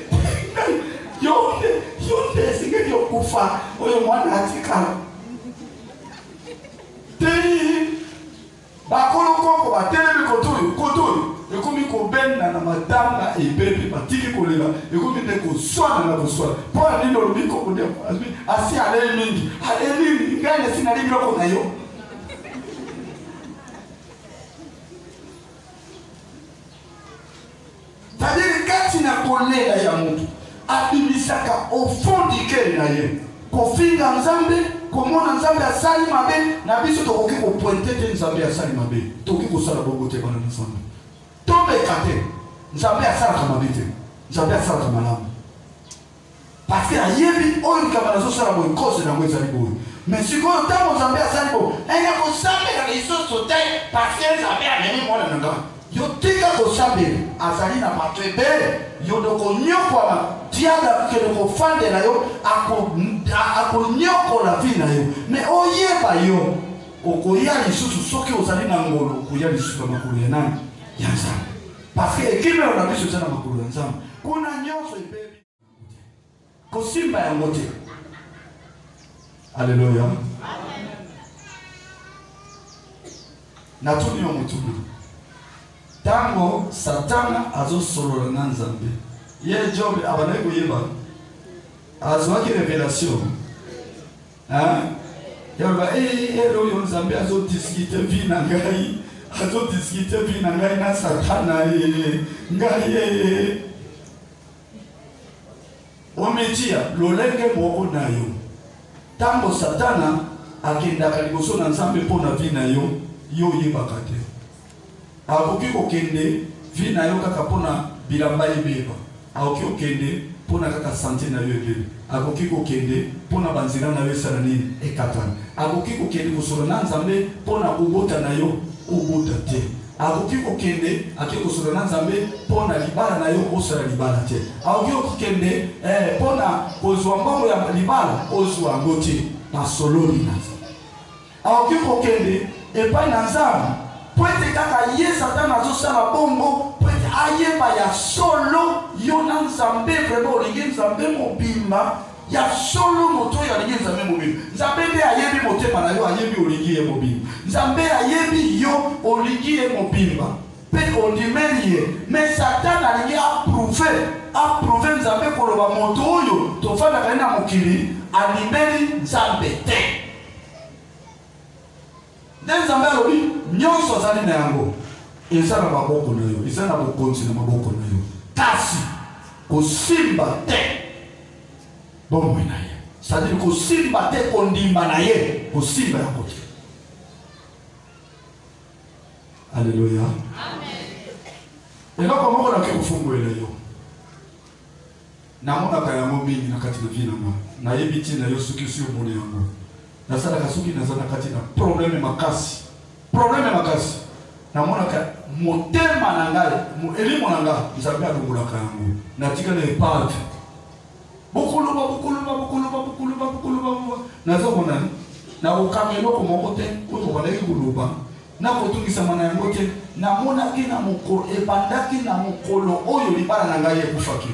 yonde esengeli okufa oyo mwana atikala te bakolo koko batelemi kotoyo ekomi kobenda na matanga ebebi batiki kolela ekomi nde koswana na koswana mpo na nini olobi koko nde asi alei mingi aleli ngai nesi nali biloko na yo c'est-à-dire kati na kolela ya motu abimisaka au fond du cœur na ye kofinga nzambe komona nzambe asali mabe na biso tokoki kopointe te nzambe asali mabe tokoki kosala bongo te bana nzambe tobeka te nzambe asalaka mabe te nzambe asalaka malamu parce que ayebi oyo likambo nazosala boye kose nango ezali boye mais sikoyo ntango nzambe asali boye enge kosambela lisusu te parce que nzambe amemi mwana na ngai yo tika kosambela azali na bato ebele yo dokonyokwama diable akokende kofandela yo akonyokola vi na yo mais oyeba yo okoya lisusu soki ozali na ngolo okoya lisusu na makolo ya nani ya nzambe. Parce que ekime on a biso sana makulu ya nzambe. Kuna nyonso ebebi kosimba yango te. Alléluia. Amen. Natuni yo mutubu. Tango Satana azosolola na nzambe. Ye Job abana koyeba. Azwaki révélation. Hein? Yaba yo nzambe azodiscuter vie na ngai. Azodiscuter vie na ngai na Satana ngai. Ometia lolenge moko na yo. Tango Satana akendaka liboso na nzambe mpona vie na yo, yo yebaka te. Akoki kokende vie na yo kaka mpona bilamba ebeba. Akoki kokende mpona kaka santé na yo ebeba. Akoki kokende mpona banzela na yo esala nini ekatana. Akoki kokende kosola na nzambe mpona kobota na yo obota te. Akoki kokende akikosola na nzambe mpona libala na yo osala libala te. Akoki kokende mpona kozwa mbongo ya libala ozwa yango te basololi na nzambe. Akoki kokende epai na nzambe po ete kaka ye Satana azosala bongo po ete ayeba ya solo yo na nzambe vraiment olingi nzambe mobimba ya solo moto oyo alingi nzambe mobimba. Nzambe nde ayebi motema na yo, ayebi olingi ye mobimba. Nzambe ayebi yo olingi ye mobimba pe ondimeli ye. Mais Satana alingi approuve nzambe koloba moto oyo tofandaka na mokili alimeli nzambe te. Nde nzambe alobi nyonso azali na yango eza na maboko na yo, eza na bokonzi na maboko na yo, kasi kosimba te bomoi na ye. C'est-à-dire kosimba te kondimba na ye, kosimba yango te. Alléluia. Amen. Eloko moko nake kofungolela yo namonaka yango mingi na kati na vie na nga. Nayebi ti na yo soki si omoni yango nasalaka soki naza na kati na problème makasi namonaka motema na ngai elimo na nga nzambe alongolaka yango natika na epave bokuluba nazomona nakokanga eloko moko te oyo bandaki koloba nakotungisama na yango te. Namonaki na mokolo ebandaki na mokolo oyo libala na ngai ekufaki.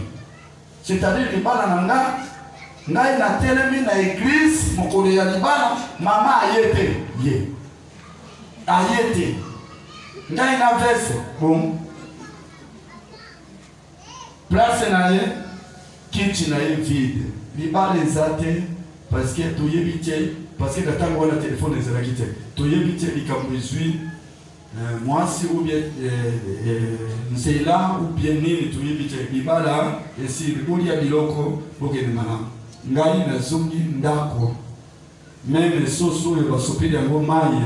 C'est-à-dire libala na ngai na telemi na église mokolo ya libala mama ayete ye ayete ngai na verse bon place na ye kiti na ye vide libala ezate parce que toyebi te parce que katango wana téléphone ezalaki te toyebi te likambo ezwi mwasi ou bien nzela ou bien nini toyebi te libala esi liboli ya biloko bokende malamu. Ngai nazongi ndako meme soso oyo basopeli yango mai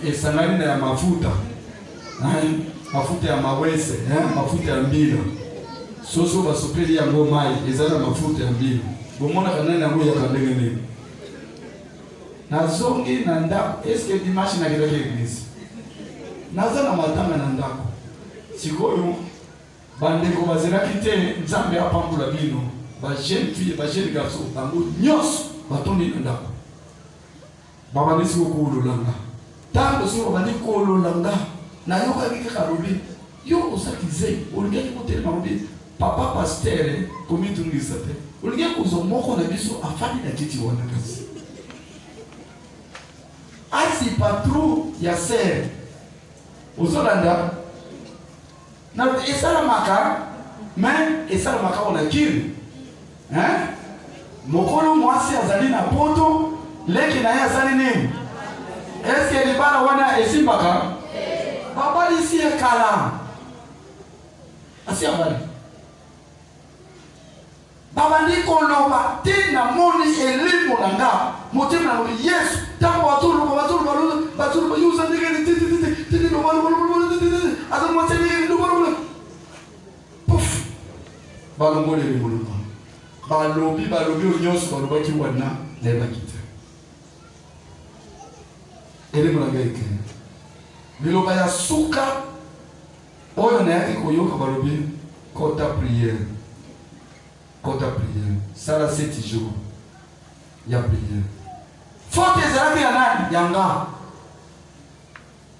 esangani na ya mafuta ya mawese mafuta ya mbila. Soso basopeli yango mai ezala mafuta ya mbila. Bomonaka nani yango yaka ndenge nini. Nazongi na ndako. Eske dimanche nakendaki eglise naza na matanga na ndako. Sikoyo bandeko bazelaki te nzambe apambula bino. Ba jeune fille, ba jeune garçon, bango nyos batondi na ndako. Baba nisi ko lolanga. Tango siko bandi ko lolanga. Na yoka kika lobi. Yo osakize, olingi ko tele marobi. Papa pasteur komitungisa te. Olingi ko zo moko na biso afani na kiti wana kasi. Asi patron ya ser. Ozolanda. Na esala maka, mais esala maka on a kiri. Mokolo mwasi azali na poto leki na ye azali nini. Eske libala wana esimbaka babali isi ekala asi abali babandi koloba te na moni elimo na nga motema na Yesu tango batuluba yuza ndenge tete azo mwasi ndenge puf balongole limolo balobi nyonso balobaki wana nayebaki te. Elimo na ngai ke liloba ya suka oyo nayaki koyoka balobi kota prière sala 7 jours ya prière. Faute ezalaki ya nani? Ya nga.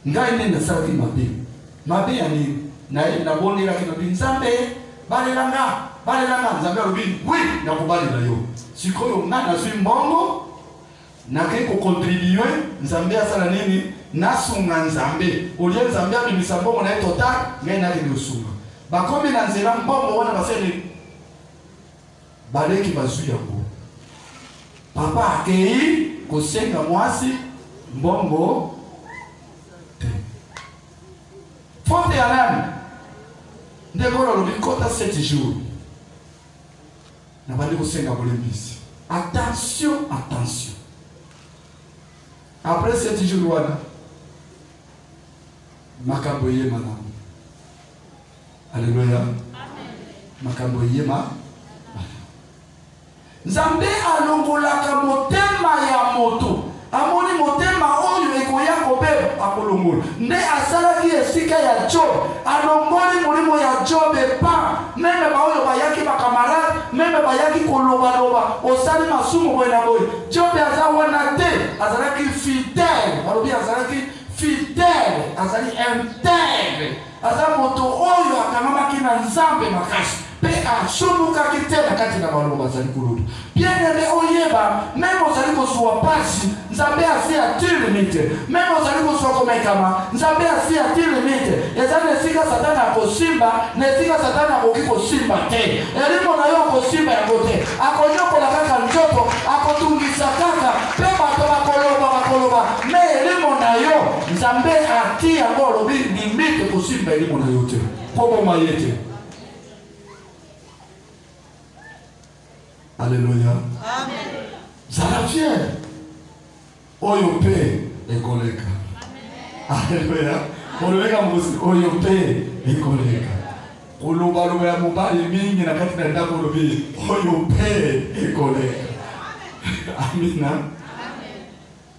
Ngai nde nasalaki mabe mabe ya nini na bondela kino binzambe balelanga nzambe alobi oui nakubali na yo sikoyo nga nazwi mbongo nakei kokontribue nzambe asala nini nasunga nzambe olie nzambe abimisa mbongo na ye total ngai nakende osunga bakomi na nzela mbongo wana baseni baleki bazwi yango papa akei kosenga mwasi mbongo te fonte ya nani ndeko alobi kota 7 jours na bandi kosenga bolembisi attention après 7 jours wana makambo yema na Alléluia. Makambo yema. Nzambe alongolaka motema ya moto. Amoni motema oyo ekoya kobeba akolongola. Nde asalaki esika ya Job. Alongoli molimo ya Job epa. Meme ba oyo bayaki ba camarade, meme bayaki koloba osali masumu boye na boye. Job aza wana te, azalaki fidèle. Balobi azalaki fidèle, azali intègre. Aza moto oyo akangamaki na nzambe makasi. Pe asumukaki te na kati na baloba azali kuludu. Bien aimé oyeba, même ozali kozwa pasi, nzambe asi ati limite. Même ozali kozwa komekama, nzambe asi ati limite. Ezali nesika satana akosimba, nesika satana akoki kosimba te. Elimo na yo akosimba yango te. Akonyokola kaka nzoto, akotungisa kaka, pe bato bakoloba. Me elimo na yo, nzambe ati yango lobi limite kosimba elimo na yo te. Koboma yete. Alléluia. Amen. Zala fier. Oyo pe ekoleka. Alléluia. Oleka musi oyo pe ekoleka. Koloba ya mobali mingi na kati na ndako lobi oyo pe ekoleka. Amina. Amen.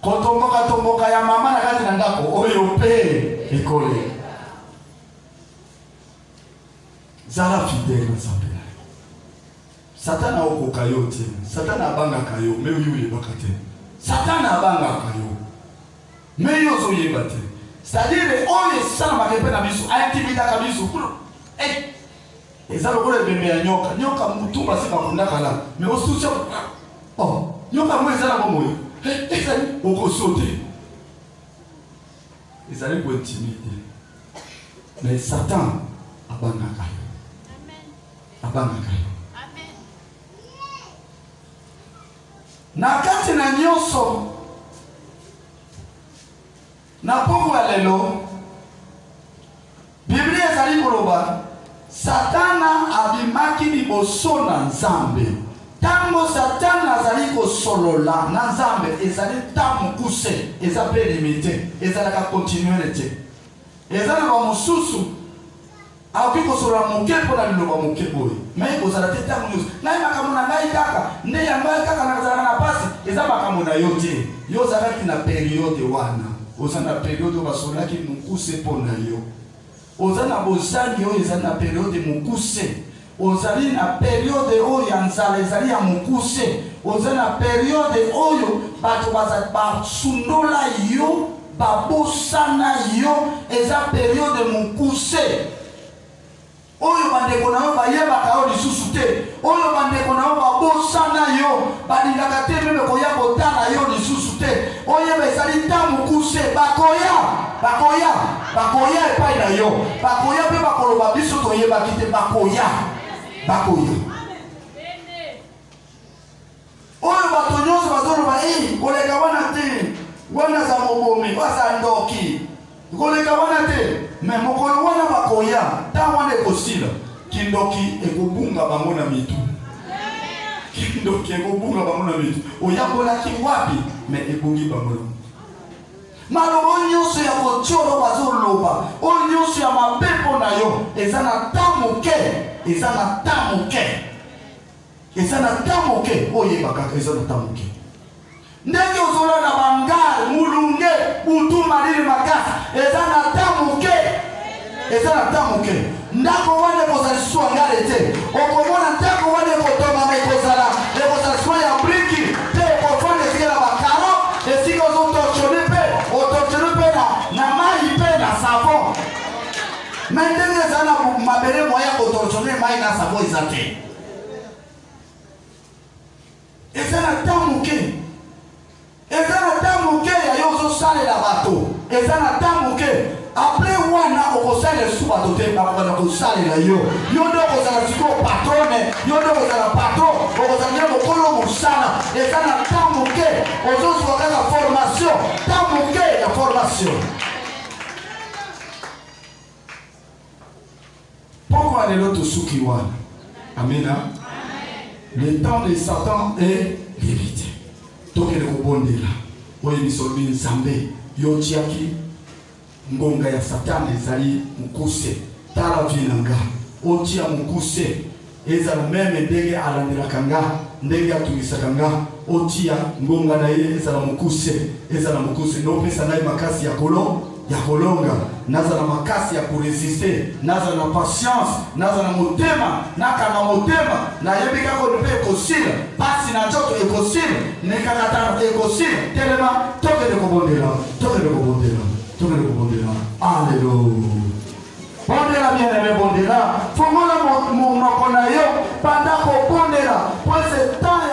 Kotomboka ya mama na kati na ndako oyo pe ekoleka. Zala fidèle na Nzambe. Satana okoka yo te. Satana abanga kayo. Me uyu yebaka te. Satana abanga kayo. Me yozo yeba te. C'est-à-dire, on est sans ma répète à biso. A intimida ka biso. Eh. Eza lokole bembe ya nyoka. Nyoka mutumba si bakunda kala. Mais au soutien. Oh. Nyoka mo eza na bomoyo. Eh. Eza oko sauter. Eza ko intimider. Mais Satan abanga kayo. Amen. Abanga kayo. Na kati na nyonso na pongo ya lelo Biblia ezali koloba Satana abimaki liboso na Nzambe. Tango Satana azali kosolola na Nzambe ezali tamukuse eza pe limité ezalaka continuer te. Ezali ba mususu akoki kosolola moke mpona liloba moke boye mai kozala te ntango nyonso ngai makambo na ngai kaka nde ya ngai kaka nazalaka na pasi eza makambo na yo te yo ozalaki na periode wana oza na periode oyo basololaki mokuse mpona yo oza na bozangi oyo ezali na periode mokuse ozali na periode oyo ya nzala ezali ya mokuse oza na periode oyo bato basundola yo babosana yo eza periode mokuse oyo bandeko na yo bayebaka yo lisusu te oyo bandeko na yo babosana yo balingaka te meme koya kotala yo lisusu te oyeba ezali ntamokuse bakoya epai na yo bakoya mpe bakoloba biso toyebaki te bakoya oyo bato nyonso bazoloba koleka wana te wana za mobomi waza ndoki koleka wana te me mokolo wana bakoya ta wana ekosila kindoki ekobunga bango na mitu kindoki ekobunga bango na mitu oyakolaki wapi me ebungi bango maloba oyo nyonso ya kotiolo bazoloba oyo nyonso ya mapepo na yo eza na ta moke oyeba kaka eza na ta moke ndenge ozola na bangare mulunge butu malili makasi eza na ta moke ndako wana ekozala lisusu angare te okomona ndako wana ekotomama ekozala sikoyo ya briki te ekofanda esika na bakaro esika ozotortione mpe otortione mpe na mai mpe na savon makasa po eza te. Eza na temps moke. Eza na temps moke ya yo ozosalela bato. Eza na temps moke. Après wana okosalela su bato te bakobanda kosalela yo. Yo nde okozala sikoyo patrone. Yo nde okozala patron. Okozala nde mokolo mosala. Eza na temps moke. Ozozwa kaka formation. Temps moke ya formation. Pourquoi les autres soukiwan? Amen. Le temps de Satan est limité. Donc il est bon de là. Oui, nous sommes bien zambé. Yotiaki. Ngonga ya Satan ezali mukuse. Tala vinanga. Otia mukuse. Eza même ndenge alandela kanga. Ndenge atumisa kanga. Otia ngonga na ye eza mukuse. Eza mukuse. No pesa na makasi ya kolon. Ya kolonga, naza na makasi ya kuresiste, naza na patience, naza na motema, naka na motema, na yebi kako nipe ekosile, pasi na njoto ekosile, nekakata ekosile, telema, toke de kobondela, toke de kobondela, toke de kobondela. Alléluia. Bondela bien-aimé, bondela, fongola monoko na yo, pendant ko bondela, pour ce temps